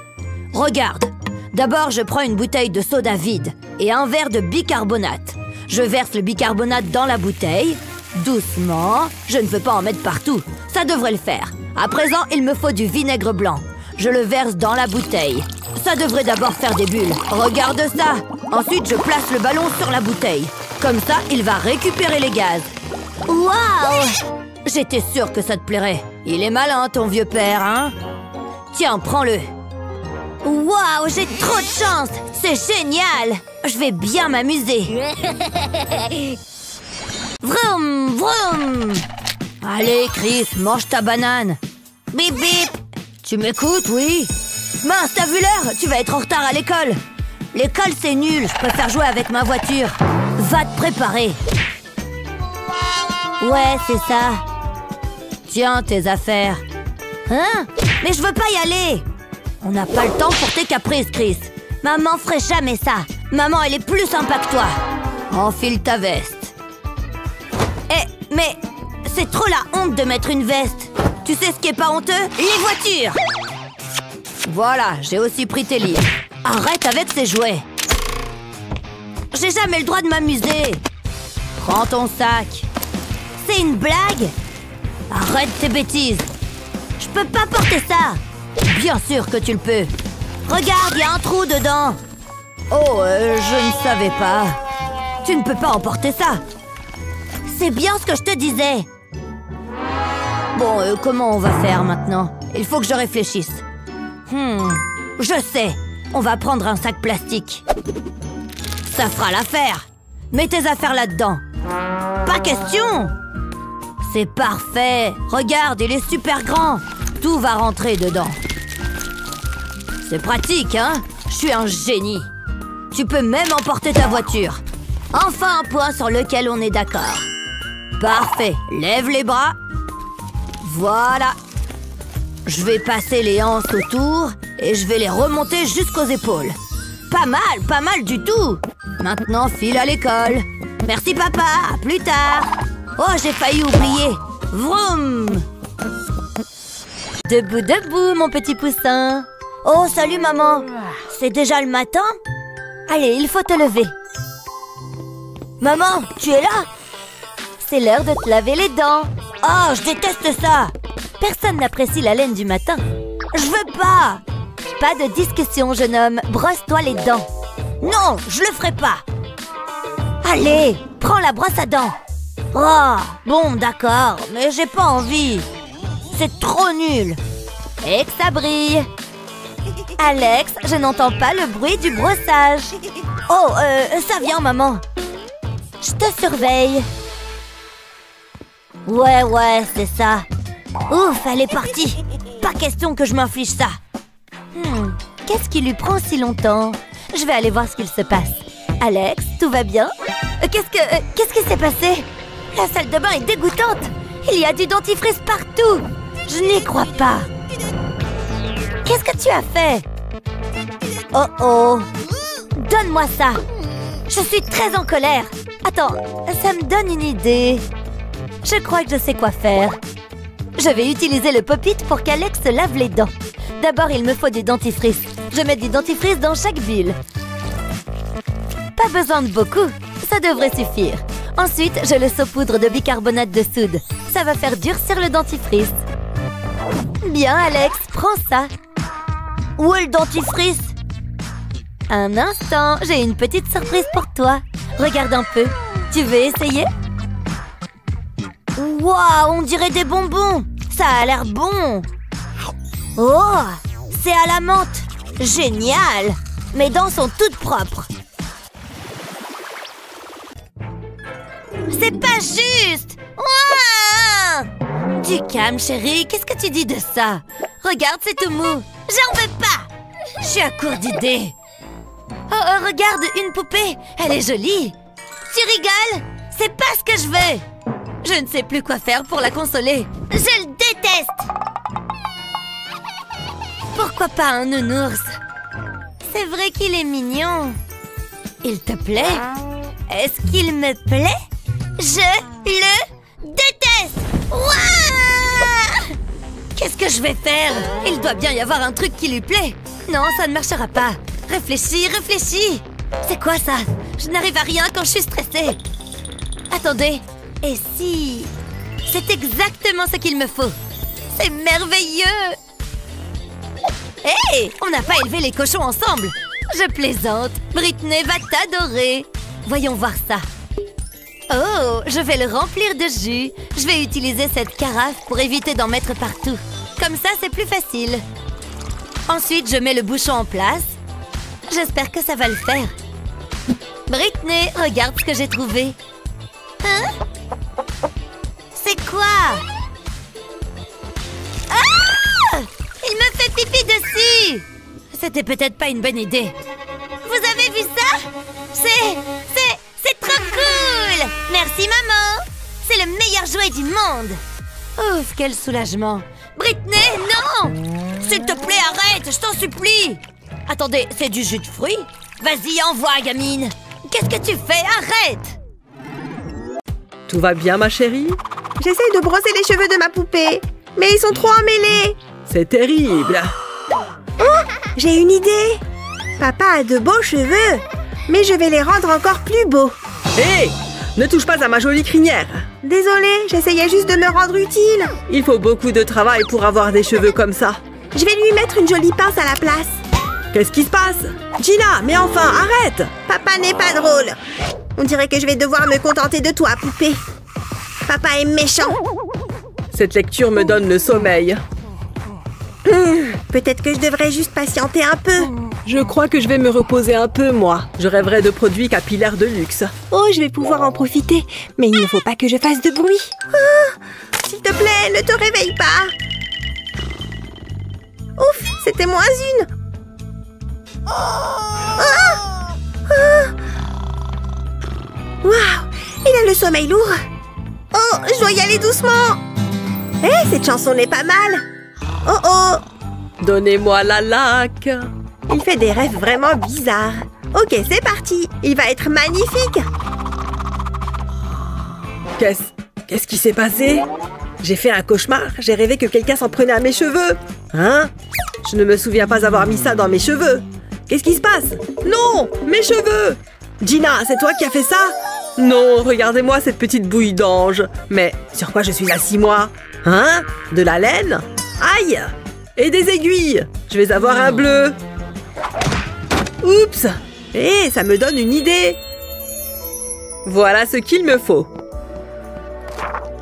Regarde. D'abord, je prends une bouteille de soda vide et un verre de bicarbonate. Je verse le bicarbonate dans la bouteille. Doucement. Je ne veux pas en mettre partout. Ça devrait le faire. À présent, il me faut du vinaigre blanc. Je le verse dans la bouteille. Ça devrait d'abord faire des bulles. Regarde ça. Ensuite, je place le ballon sur la bouteille. Comme ça, il va récupérer les gaz. Waouh! J'étais sûre que ça te plairait. Il est malin, ton vieux père, hein? Tiens, prends-le. Waouh, j'ai trop de chance! C'est génial! Je vais bien m'amuser. Vroom, vroom! Allez, Chris, mange ta banane. Bip, bip! Tu m'écoutes, oui? Mince, t'as vu l'heure? Tu vas être en retard à l'école. L'école, c'est nul. Je préfère jouer avec ma voiture. Va te préparer. Ouais, c'est ça. Tiens, tes affaires. Hein? Mais je veux pas y aller. On n'a pas le temps pour tes caprices, Chris. Maman ferait jamais ça. Maman, elle est plus sympa que toi. Enfile ta veste. Eh, mais c'est trop la honte de mettre une veste. Tu sais ce qui est pas honteux? Les voitures. Voilà, j'ai aussi pris tes livres. Arrête avec ces jouets. J'ai jamais le droit de m'amuser. Prends ton sac. C'est une blague? Arrête tes bêtises. Je peux pas porter ça. Bien sûr que tu le peux. Regarde, il y a un trou dedans. Oh, je ne savais pas. Tu ne peux pas emporter ça. C'est bien ce que je te disais. Bon, comment on va faire maintenant? Il faut que je réfléchisse. Je sais. On va prendre un sac plastique. Ça fera l'affaire. Mets tes affaires là-dedans. Pas question. C'est parfait. Regarde, il est super grand. Tout va rentrer dedans. C'est pratique, hein? Je suis un génie. Tu peux même emporter ta voiture. Enfin un point sur lequel on est d'accord. Parfait. Lève les bras. Voilà. Je vais passer les hanches autour et je vais les remonter jusqu'aux épaules. Pas mal du tout. Maintenant, file à l'école. Merci papa, à plus tard. Oh, j'ai failli oublier. Vroom. Debout, debout, mon petit poussin. Oh, salut maman. C'est déjà le matin? Allez, il faut te lever. Maman, tu es là? C'est l'heure de te laver les dents. Oh, je déteste ça. Personne n'apprécie la laine du matin. Je veux pas. Pas de discussion, jeune homme. Brosse-toi les dents. Non, je le ferai pas. Allez, prends la brosse à dents. Oh, bon, d'accord, mais j'ai pas envie. C'est trop nul. Et que ça brille. Alex, je n'entends pas le bruit du brossage. Oh, ça vient, maman. Je te surveille. Ouais, c'est ça. Ouf, elle est partie. Pas question que je m'inflige ça. Qu'est-ce qui lui prend si longtemps? Je vais aller voir ce qu'il se passe. Alex, tout va bien? Qu'est-ce qui s'est passé? La salle de bain est dégoûtante. Il y a du dentifrice partout. Je n'y crois pas. Qu'est-ce que tu as fait? Oh. Donne-moi ça. Je suis très en colère. Attends, ça me donne une idée. Je crois que je sais quoi faire. Je vais utiliser le pop-it pour qu'Alex se lave les dents. D'abord, il me faut du dentifrice. Je mets du dentifrice dans chaque bulle. Pas besoin de beaucoup. Ça devrait suffire. Ensuite, je le saupoudre de bicarbonate de soude. Ça va faire durcir le dentifrice. Bien, Alex, prends ça. Où est le dentifrice? Un instant, j'ai une petite surprise pour toi. Regarde un peu. Tu veux essayer? Waouh, on dirait des bonbons. Ça a l'air bon. Oh, c'est à la menthe. Génial. Mes dents sont toutes propres. C'est pas juste. Ouah! Du calme, chérie. Qu'est-ce que tu dis de ça? Regarde, c'est tout mou. J'en veux pas. Je suis à court d'idées. Oh, regarde, une poupée. Elle est jolie. Tu rigoles? C'est pas ce que je veux. Je ne sais plus quoi faire pour la consoler. Je le déteste. Pourquoi pas un nounours? C'est vrai qu'il est mignon. Il te plaît? Est-ce qu'il me plaît? Je le déteste. Ouah! Qu'est-ce que je vais faire? Il doit bien y avoir un truc qui lui plaît. Non, ça ne marchera pas. Réfléchis. C'est quoi ça? Je n'arrive à rien quand je suis stressée. Attendez. Et si... C'est exactement ce qu'il me faut. C'est merveilleux. Hé, on n'a pas élevé les cochons ensemble. Je plaisante. Britney va t'adorer. Voyons voir ça. Oh, je vais le remplir de jus. Je vais utiliser cette carafe pour éviter d'en mettre partout. Comme ça, c'est plus facile. Ensuite, je mets le bouchon en place. J'espère que ça va le faire. Britney, regarde ce que j'ai trouvé. Hein? C'est quoi? Ah! Il me fait pipi dessus! C'était peut-être pas une bonne idée. Vous avez vu ça? C'est trop cool! Merci, maman! C'est le meilleur jouet du monde! Ouf, quel soulagement! Britney, non! S'il te plaît, arrête, je t'en supplie! Attendez, c'est du jus de fruits? Vas-y, envoie, gamine! Qu'est-ce que tu fais? Arrête! Tout va bien, ma chérie? J'essaye de brosser les cheveux de ma poupée, mais ils sont trop emmêlés. C'est terrible! Oh, j'ai une idée. Papa a de beaux cheveux, mais je vais les rendre encore plus beaux. Hé! Ne touche pas à ma jolie crinière! Désolée, j'essayais juste de me rendre utile. Il faut beaucoup de travail pour avoir des cheveux comme ça. Je vais lui mettre une jolie pince à la place. Qu'est-ce qui se passe? Gina, mais enfin, arrête! Papa n'est pas drôle. On dirait que je vais devoir me contenter de toi, poupée. Papa est méchant. Cette lecture me donne le sommeil. Peut-être que je devrais juste patienter un peu. Je crois que je vais me reposer un peu, moi. Je rêverais de produits capillaires de luxe. Oh, je vais pouvoir en profiter. Mais il ne faut pas que je fasse de bruit. Ah, s'il te plaît, ne te réveille pas. Ouf, c'était moins une. Ah, ah. Waouh, il a le sommeil lourd. Oh, je dois y aller doucement. Hé, cette chanson n'est pas mal. Oh oh. Donnez-moi la laque. Il fait des rêves vraiment bizarres. Ok, c'est parti. Il va être magnifique. Qu'est-ce qui s'est passé? J'ai fait un cauchemar. J'ai rêvé que quelqu'un s'en prenait à mes cheveux. Hein? Je ne me souviens pas avoir mis ça dans mes cheveux. Qu'est-ce qui se passe? Non! Mes cheveux! Gina, c'est toi qui as fait ça? Non, regardez-moi cette petite bouille d'ange. Mais sur quoi je suis assis, moi? Hein? De la laine? Aïe! Et des aiguilles! Je vais avoir un bleu. Oups! Eh, ça me donne une idée. Voilà ce qu'il me faut.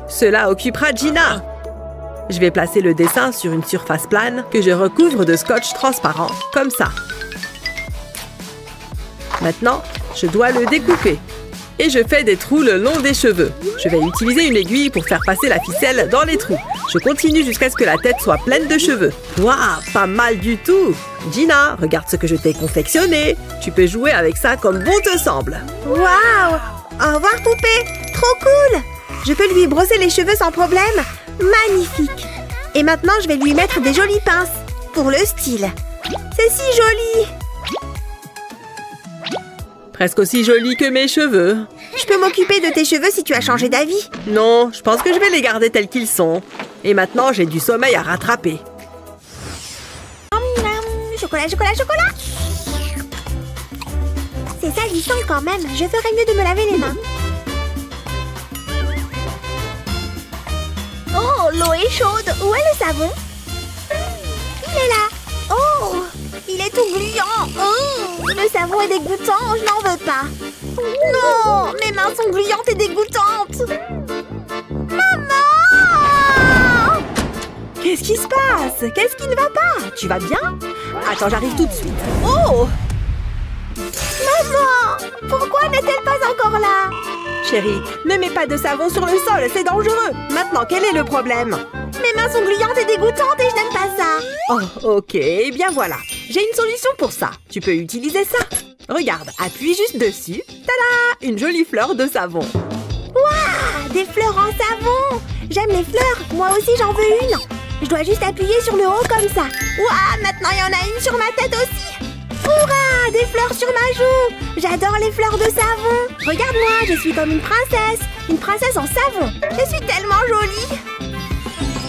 Cela occupera Gina. Je vais placer le dessin sur une surface plane que je recouvre de scotch transparent, comme ça. Maintenant, je dois le découper. Et je fais des trous le long des cheveux. Je vais utiliser une aiguille pour faire passer la ficelle dans les trous. Je continue jusqu'à ce que la tête soit pleine de cheveux. Waouh, pas mal du tout! Gina, regarde ce que je t'ai confectionné. Tu peux jouer avec ça comme bon te semble. Waouh! Au revoir, poupée! Trop cool! Je peux lui brosser les cheveux sans problème. Magnifique! Et maintenant, je vais lui mettre des jolies pinces. Pour le style. C'est si joli! Presque aussi joli que mes cheveux. Je peux m'occuper de tes cheveux si tu as changé d'avis. Non, je pense que je vais les garder tels qu'ils sont. Et maintenant, j'ai du sommeil à rattraper. Chocolat, chocolat, chocolat! C'est salissant quand même. Je ferais mieux de me laver les mains. Oh, l'eau est chaude. Où est le savon? Il est là. Oh, il est tout gluant. Oh, le savon est dégoûtant. Je n'en veux pas. Non, mes mains sont gluantes et dégoûtantes. Maman! Qu'est-ce qui se passe? Qu'est-ce qui ne va pas? Tu vas bien? Attends, j'arrive tout de suite. Oh! Maman! Pourquoi n'est-elle pas encore là? Chérie, ne mets pas de savon sur le sol, c'est dangereux. Maintenant, quel est le problème? Mes mains sont gluantes et dégoûtantes et je n'aime pas ça. Oh, ok, eh bien voilà. J'ai une solution pour ça. Tu peux utiliser ça. Regarde, appuie juste dessus. Tada! Une jolie fleur de savon. Waouh! Des fleurs en savon! J'aime les fleurs. Moi aussi, j'en veux une. Je dois juste appuyer sur le haut comme ça. Waouh! Maintenant, il y en a une sur ma tête aussi. Hurrah! Des fleurs sur ma joue. J'adore les fleurs de savon. Regarde-moi, je suis comme une princesse. Une princesse en savon. Je suis tellement jolie.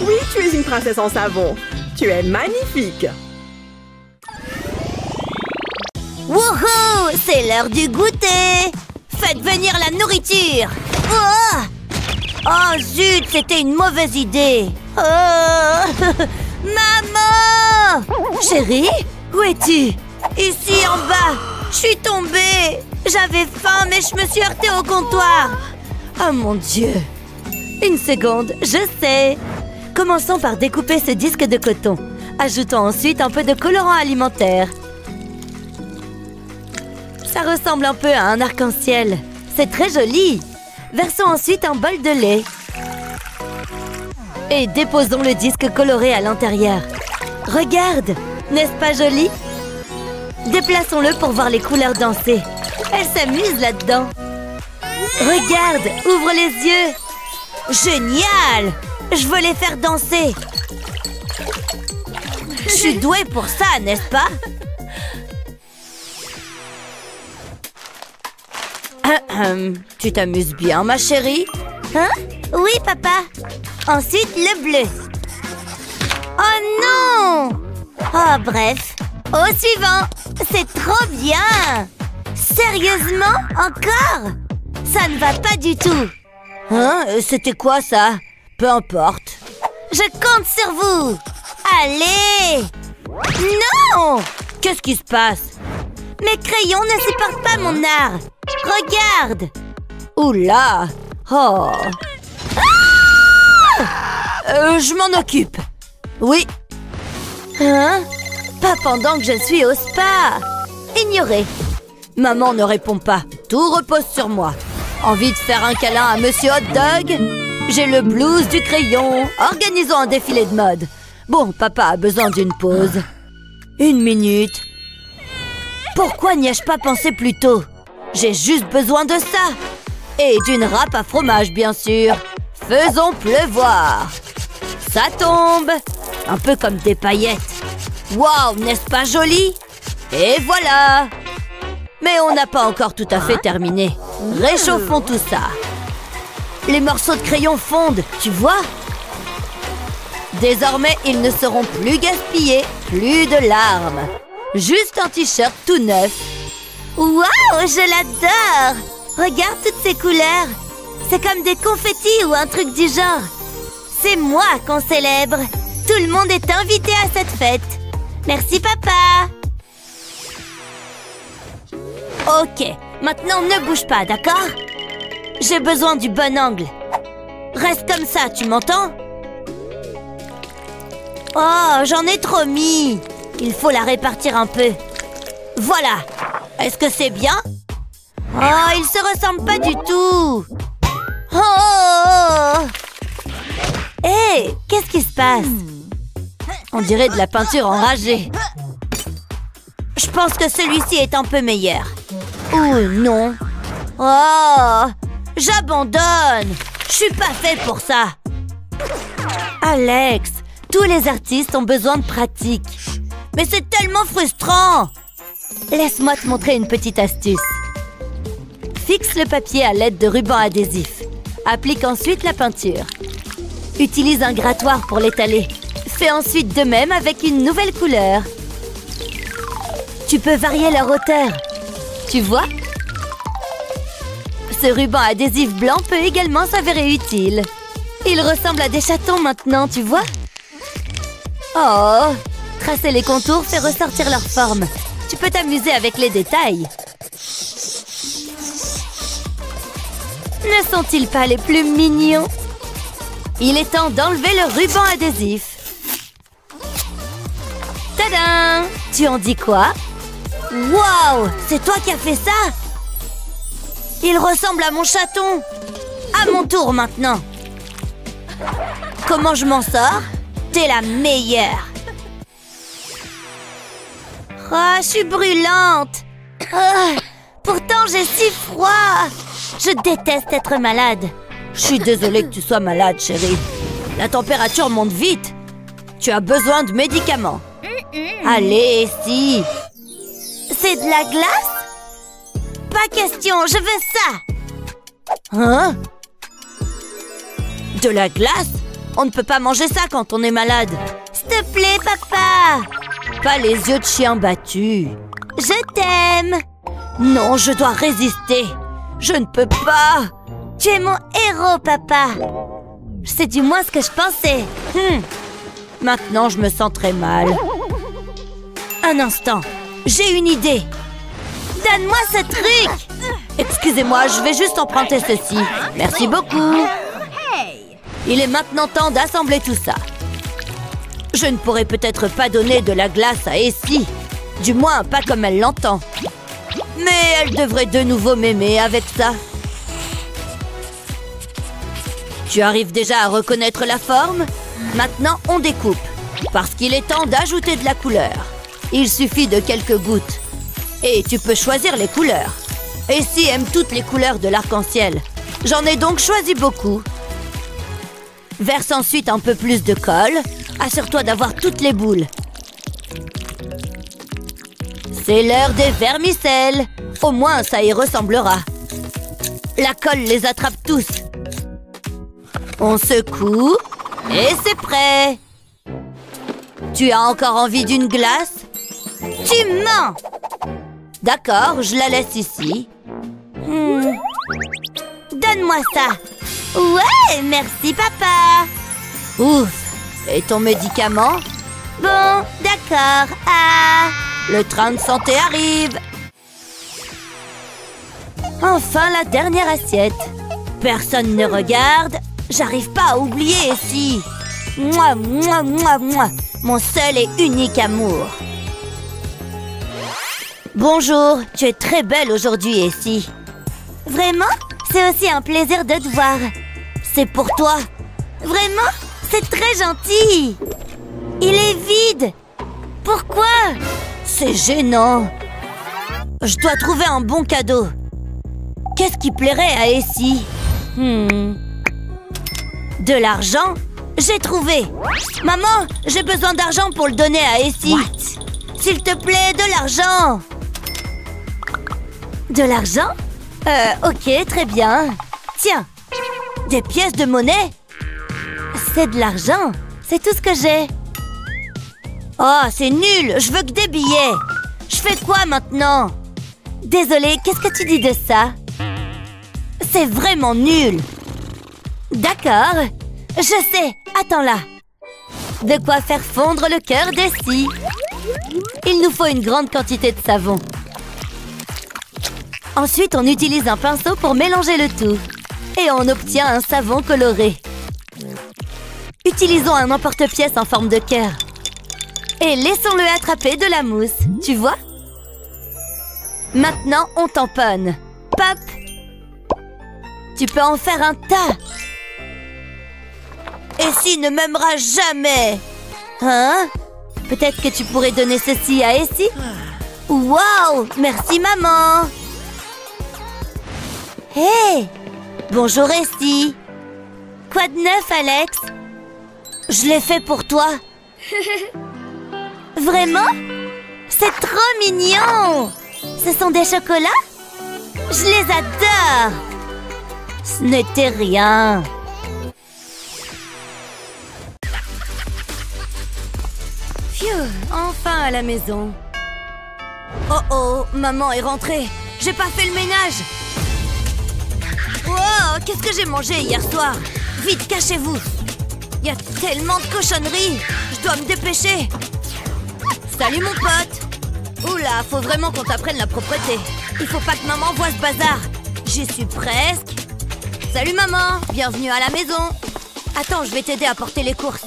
Oui, tu es une princesse en savon. Tu es magnifique. Wouhou! C'est l'heure du goûter! Faites venir la nourriture! Oh, oh zut, c'était une mauvaise idée! Oh! Maman! Chérie, où es-tu? Ici en bas! Je suis tombée! J'avais faim, mais je me suis heurtée au comptoir! Oh mon Dieu! Une seconde, je sais! Commençons par découper ce disque de coton. Ajoutons ensuite un peu de colorant alimentaire. Ça ressemble un peu à un arc-en-ciel. C'est très joli! Versons ensuite un bol de lait. Et déposons le disque coloré à l'intérieur. Regarde! N'est-ce pas joli? Déplaçons-le pour voir les couleurs danser. Elle s'amuse là-dedans. Regarde! Ouvre les yeux! Génial! Je veux les faire danser. Je suis douée pour ça, n'est-ce pas? Tu t'amuses bien, ma chérie? Hein? Oui, papa. Ensuite, le bleu. Oh non! Oh, bref. Au suivant. C'est trop bien. Sérieusement? Encore? Ça ne va pas du tout. Hein? C'était quoi, ça? Peu importe. Je compte sur vous. Allez! Non! Qu'est-ce qui se passe? Mes crayons ne supportent pas mon art. Regarde! Oula! Oh! Ah! Je m'en occupe. Oui. Hein? Pas pendant que je suis au spa. Ignorez. Maman ne répond pas. Tout repose sur moi. Envie de faire un câlin à Monsieur Hot Dog? J'ai le blues du crayon. Organisons un défilé de mode. Bon, papa a besoin d'une pause. 1 minute. Pourquoi n'y ai-je pas pensé plus tôt? J'ai juste besoin de ça. Et d'une râpe à fromage, bien sûr. Faisons pleuvoir. Ça tombe. Un peu comme des paillettes. Waouh, n'est-ce pas joli? Et voilà. Mais on n'a pas encore tout à fait terminé. Réchauffons tout ça. Les morceaux de crayon fondent, tu vois? Désormais, ils ne seront plus gaspillés, plus de larmes. Juste un t-shirt tout neuf. Waouh, je l'adore! Regarde toutes ces couleurs. C'est comme des confettis ou un truc du genre. C'est moi qu'on célèbre. Tout le monde est invité à cette fête. Merci, papa. Ok, maintenant ne bouge pas, d'accord? J'ai besoin du bon angle. Reste comme ça, tu m'entends? Oh, j'en ai trop mis. Il faut la répartir un peu. Voilà. Est-ce que c'est bien? Oh, ils se ressemblent pas du tout. Oh! Hé, qu'est-ce qui se passe? On dirait de la peinture enragée. Je pense que celui-ci est un peu meilleur. Oh non. Oh! J'abandonne. Je suis pas fait pour ça. Alex, tous les artistes ont besoin de pratique. Mais c'est tellement frustrant. Laisse-moi te montrer une petite astuce. Fixe le papier à l'aide de ruban adhésif. Applique ensuite la peinture. Utilise un grattoir pour l'étaler. Fais ensuite de même avec une nouvelle couleur. Tu peux varier leur hauteur. Tu vois? Ce ruban adhésif blanc peut également s'avérer utile. Il ressemble à des chatons maintenant, tu vois? Oh! Tracer les contours fait ressortir leur forme. Tu peux t'amuser avec les détails. Ne sont-ils pas les plus mignons? Il est temps d'enlever le ruban adhésif. Tadam! Tu en dis quoi? Waouh! C'est toi qui as fait ça? Il ressemble à mon chaton. À mon tour maintenant. Comment je m'en sors? T'es la meilleure. Oh, je suis brûlante. Oh, pourtant, j'ai si froid. Je déteste être malade. Je suis désolée que tu sois malade, chérie. La température monte vite. Tu as besoin de médicaments. Allez, si. C'est de la glace? Pas question, je veux ça. Hein? De la glace? On ne peut pas manger ça quand on est malade. S'il te plaît, papa. Pas les yeux de chien battus. Je t'aime. Non, je dois résister. Je ne peux pas. Tu es mon héros, papa. C'est du moins ce que je pensais. Maintenant, je me sens très mal. Un instant. J'ai une idée. Donne-moi ce truc. Excusez-moi, je vais juste emprunter ceci. Merci beaucoup. Il est maintenant temps d'assembler tout ça. Je ne pourrais peut-être pas donner de la glace à Essie. Du moins, pas comme elle l'entend. Mais elle devrait de nouveau m'aimer avec ça. Tu arrives déjà à reconnaître la forme? Maintenant, on découpe. Parce qu'il est temps d'ajouter de la couleur. Il suffit de quelques gouttes. Et tu peux choisir les couleurs. Essie aime toutes les couleurs de l'arc-en-ciel. J'en ai donc choisi beaucoup. Verse ensuite un peu plus de colle. Assure-toi d'avoir toutes les boules. C'est l'heure des vermicelles. Au moins, ça y ressemblera. La colle les attrape tous. On secoue et c'est prêt. Tu as encore envie d'une glace? Tu mens! D'accord, je la laisse ici. Donne-moi ça. Ouais, merci papa. Ouf, et ton médicament? Bon, d'accord. Ah, le train de santé arrive. Enfin, la dernière assiette. Personne ne regarde. J'arrive pas à oublier Essie. Moi, moi, moi, moi. Mon seul et unique amour. Bonjour, tu es très belle aujourd'hui, Essie. Vraiment? C'est aussi un plaisir de te voir. C'est pour toi. Vraiment? C'est très gentil. Il est vide. Pourquoi? C'est gênant. Je dois trouver un bon cadeau. Qu'est-ce qui plairait à Essie? De l'argent? J'ai trouvé. Maman, j'ai besoin d'argent pour le donner à Essie. S'il te plaît, de l'argent. De l'argent? Ok, très bien. Tiens, des pièces de monnaie? C'est de l'argent. C'est tout ce que j'ai. Oh, c'est nul. Je veux que des billets. Je fais quoi maintenant? Désolée, qu'est-ce que tu dis de ça? C'est vraiment nul. D'accord. Je sais. Attends là. De quoi faire fondre le cœur d'Essie. Il nous faut une grande quantité de savon. Ensuite, on utilise un pinceau pour mélanger le tout. Et on obtient un savon coloré. Utilisons un emporte-pièce en forme de cœur. Et laissons-le attraper de la mousse. Tu vois? Maintenant, on tamponne. Pop! Tu peux en faire un tas. Essie ne m'aimera jamais. Hein? Peut-être que tu pourrais donner ceci à Essie? Wow! Merci, maman! Hé! Bonjour, Essie! Quoi de neuf, Alex? Je l'ai fait pour toi. Vraiment? C'est trop mignon! Ce sont des chocolats? Je les adore! Ce n'était rien. Phew, enfin à la maison. Oh oh, maman est rentrée. J'ai pas fait le ménage. Wow, qu'est-ce que j'ai mangé hier soir? Vite, cachez-vous. Il y a tellement de cochonneries. Je dois me dépêcher. Salut mon pote. Oula, faut vraiment qu'on t'apprenne la propreté. Il faut pas que maman voie ce bazar. J'y suis presque. Salut maman, bienvenue à la maison. Attends, je vais t'aider à porter les courses.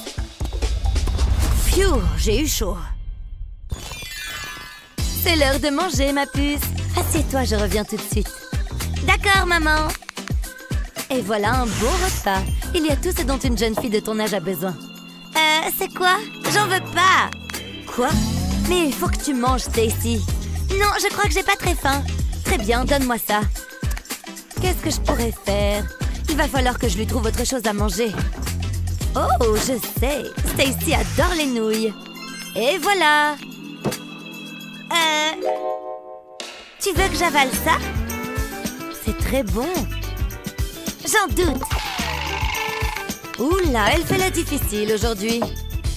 Phew, j'ai eu chaud. C'est l'heure de manger, ma puce. Assieds-toi, je reviens tout de suite. D'accord, maman. Et voilà un beau repas. Il y a tout ce dont une jeune fille de ton âge a besoin. C'est quoi? J'en veux pas. Quoi? Mais il faut que tu manges, Stacy. Non, je crois que j'ai pas très faim. Très bien, donne-moi ça. Qu'est-ce que je pourrais faire? Il va falloir que je lui trouve autre chose à manger. Oh, je sais. Stacy adore les nouilles. Et voilà. Tu veux que j'avale ça? C'est très bon. J'en doute. Oula, elle fait la difficile aujourd'hui.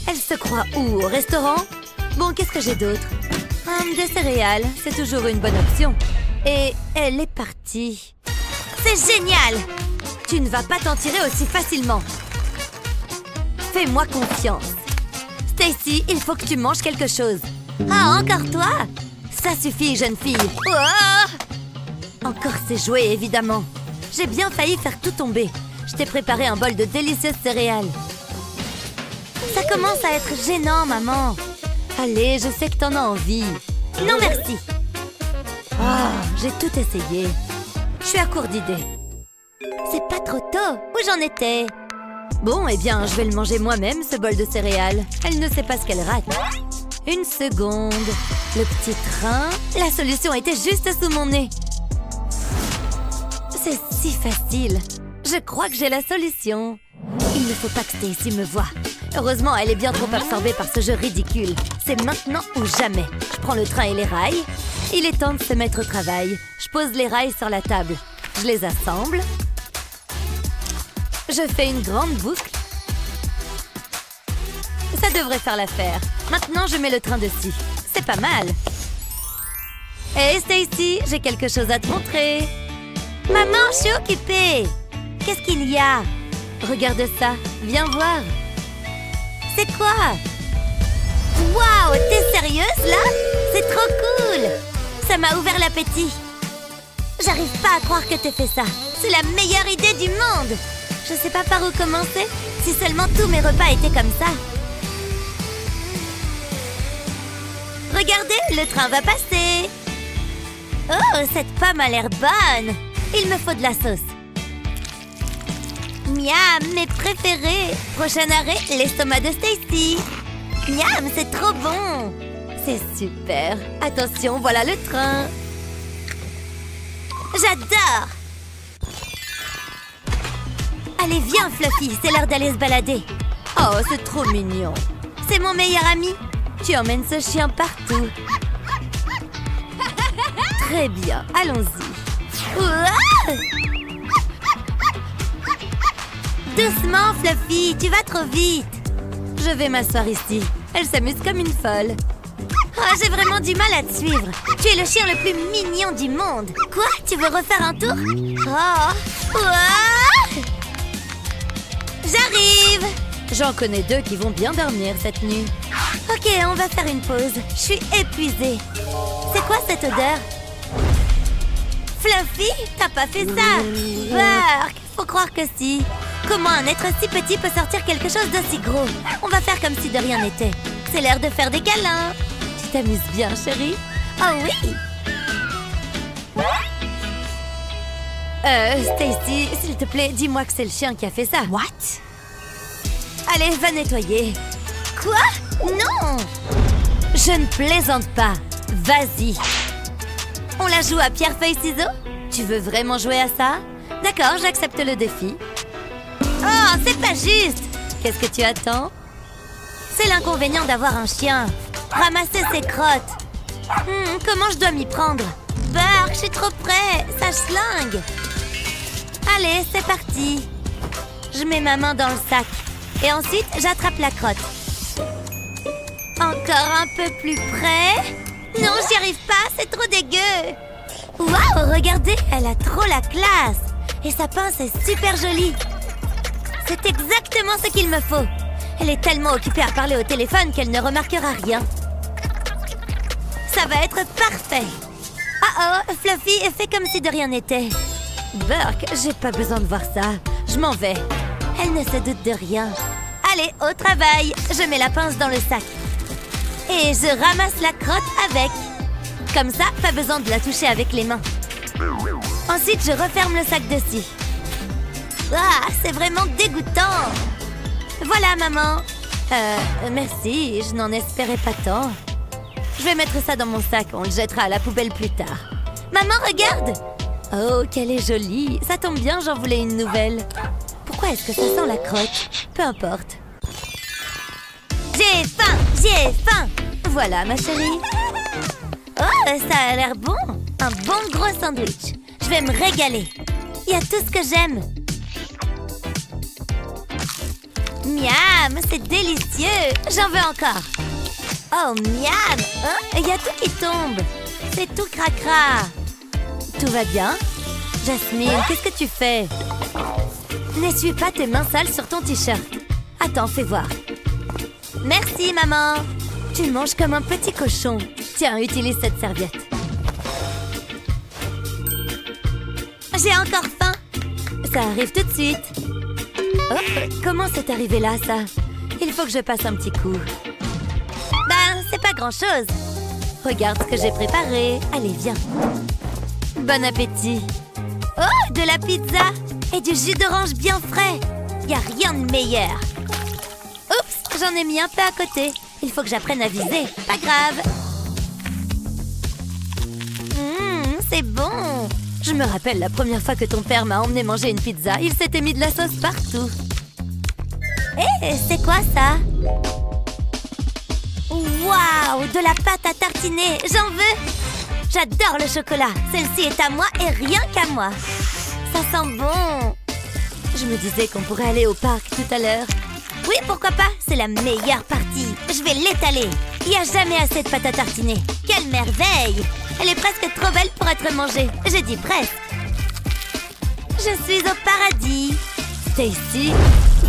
Elle se croit où? Au restaurant? Bon, qu'est-ce que j'ai d'autre? Des céréales, c'est toujours une bonne option. Et elle est partie. C'est génial! Tu ne vas pas t'en tirer aussi facilement. Fais-moi confiance. Stacy, il faut que tu manges quelque chose. Ah, encore toi? Ça suffit, jeune fille. Oh! Encore ces jouets, évidemment. J'ai bien failli faire tout tomber. Je t'ai préparé un bol de délicieuses céréales. Ça commence à être gênant, maman. Allez, je sais que t'en as envie. Non, merci. Oh, j'ai tout essayé. Je suis à court d'idées. C'est pas trop tôt. Où j'en étais? Bon, eh bien, je vais le manger moi-même, ce bol de céréales. Elle ne sait pas ce qu'elle rate. Une seconde. Le petit train. La solution était juste sous mon nez. C'est si facile. Je crois que j'ai la solution. Il ne faut pas que Stacy me voie. Heureusement, elle est bien trop absorbée par ce jeu ridicule. C'est maintenant ou jamais. Je prends le train et les rails. Il est temps de se mettre au travail. Je pose les rails sur la table. Je les assemble. Je fais une grande boucle. Ça devrait faire l'affaire. Maintenant, je mets le train dessus. C'est pas mal. Hey Stacy, j'ai quelque chose à te montrer. Maman, je suis occupée. Qu'est-ce qu'il y a? Regarde ça. Viens voir. C'est quoi? Waouh, t'es sérieuse là? C'est trop cool. Ça m'a ouvert l'appétit. J'arrive pas à croire que t'aies fait ça. C'est la meilleure idée du monde. Je sais pas par où commencer. Si seulement tous mes repas étaient comme ça. Regardez, le train va passer. Oh, cette pomme a l'air bonne. Il me faut de la sauce. Miam, mes préférés. Prochain arrêt, l'estomac de Stacy. Miam, c'est trop bon. C'est super. Attention, voilà le train. J'adore. Allez, viens, Fluffy, c'est l'heure d'aller se balader. Oh, c'est trop mignon. C'est mon meilleur ami. Tu emmènes ce chien partout. Très bien, allons-y. Ouah! Doucement, Fluffy, tu vas trop vite. Je vais m'asseoir ici. Elle s'amuse comme une folle. Oh, j'ai vraiment du mal à te suivre. Tu es le chien le plus mignon du monde. Quoi? Tu veux refaire un tour? Oh! Ouah! J'arrive! J'en connais deux qui vont bien dormir cette nuit. Ok, on va faire une pause. Je suis épuisée. C'est quoi cette odeur? Fluffy, t'as pas fait ça? Burk, faut croire que si. Comment un être si petit peut sortir quelque chose d'aussi gros? On va faire comme si de rien n'était. C'est l'heure de faire des câlins. Tu t'amuses bien, chérie? Oh oui! Stacy, s'il te plaît, dis-moi que c'est le chien qui a fait ça. What? Allez, va nettoyer. Quoi? Non! Je ne plaisante pas. Vas-y. On la joue à pierre-feuille-ciseaux? Tu veux vraiment jouer à ça? D'accord, j'accepte le défi. Oh, c'est pas juste! Qu'est-ce que tu attends? C'est l'inconvénient d'avoir un chien. Ramasser ses crottes. Comment je dois m'y prendre? Burk, je suis trop près. Ça schlingue. Allez, c'est parti. Je mets ma main dans le sac. Et ensuite, j'attrape la crotte. Encore un peu plus près. Non, j'y arrive pas, c'est trop dégueu. Waouh, regardez, elle a trop la classe. Et sa pince est super jolie. C'est exactement ce qu'il me faut. Elle est tellement occupée à parler au téléphone qu'elle ne remarquera rien. Ça va être parfait. Oh, Fluffy, fais comme si de rien n'était. Burk, j'ai pas besoin de voir ça. Je m'en vais. Elle ne se doute de rien. Allez, au travail. Je mets la pince dans le sac. Et je ramasse la crotte avec. Comme ça, pas besoin de la toucher avec les mains. Ensuite, je referme le sac dessus. Ah, c'est vraiment dégoûtant. Voilà, maman. Merci, je n'en espérais pas tant. Je vais mettre ça dans mon sac, on le jettera à la poubelle plus tard. Maman, regarde! Oh, qu'elle est jolie. Ça tombe bien, j'en voulais une nouvelle. Pourquoi est-ce que ça sent la crotte? Peu importe. J'ai faim! J'ai faim! Voilà, ma chérie. Oh, ça a l'air bon. Un bon gros sandwich. Je vais me régaler. Il y a tout ce que j'aime. Miam, c'est délicieux. J'en veux encore. Oh, miam. Il y a tout qui tombe. C'est tout cracra. Tout va bien? Jasmine, qu'est-ce que tu fais? N'essuie pas tes mains sales sur ton t-shirt. Attends, fais voir. Merci, maman. Tu manges comme un petit cochon. Tiens, utilise cette serviette. j'ai encore faim. Ça arrive tout de suite. Oh, comment c'est arrivé là, ça? Il faut que je passe un petit coup. Ben, c'est pas grand-chose. Regarde ce que j'ai préparé. Allez, viens. Bon appétit. Oh, de la pizza et du jus d'orange bien frais. Y a rien de meilleur. Oups, j'en ai mis un peu à côté. Il faut que j'apprenne à viser. Pas grave. C'est bon. Je me rappelle la première fois que ton père m'a emmené manger une pizza. Il s'était mis de la sauce partout. Hé, c'est quoi ça? Waouh, de la pâte à tartiner. J'en veux. J'adore le chocolat. Celle-ci est à moi et rien qu'à moi. Ça sent bon. Je me disais qu'on pourrait aller au parc tout à l'heure. Oui, pourquoi pas? C'est la meilleure partie. Je vais l'étaler. Il n'y a jamais assez de pâte à tartiner. Quelle merveille! Elle est presque trop belle pour être mangée. J'ai dit presque. Je suis au paradis. Stacy,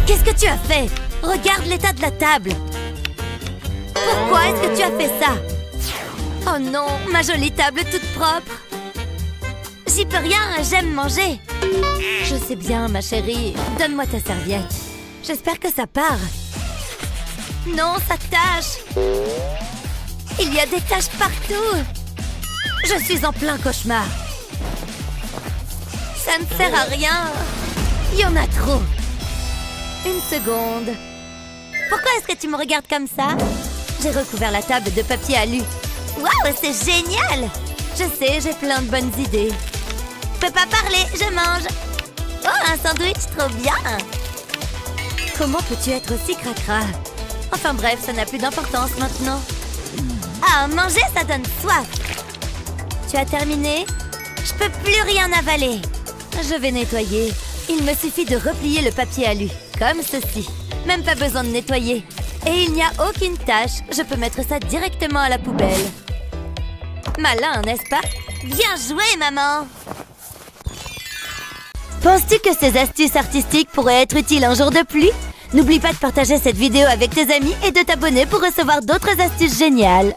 qu'est-ce que tu as fait? Regarde l'état de la table. Pourquoi est-ce que tu as fait ça? Oh non, ma jolie table toute propre. J'y peux rien, j'aime manger. Je sais bien, ma chérie. Donne-moi ta serviette. J'espère que ça part. Non, ça tâche. Il y a des taches partout. Je suis en plein cauchemar. Ça ne sert à rien. Il y en a trop. Une seconde. Pourquoi est-ce que tu me regardes comme ça? J'ai recouvert la table de papier alu. Waouh, c'est génial! Je sais, j'ai plein de bonnes idées. Je peux pas parler, je mange. Oh, un sandwich, trop bien! Comment peux-tu être aussi cracra? Enfin bref, ça n'a plus d'importance maintenant. Ah, manger, ça donne soif. Tu as terminé? Je peux plus rien avaler. Je vais nettoyer. Il me suffit de replier le papier alu, comme ceci. Même pas besoin de nettoyer. Et il n'y a aucune tache. Je peux mettre ça directement à la poubelle. Malin, n'est-ce pas? Bien joué, maman! Penses-tu que ces astuces artistiques pourraient être utiles un jour de pluie? N'oublie pas de partager cette vidéo avec tes amis et de t'abonner pour recevoir d'autres astuces géniales.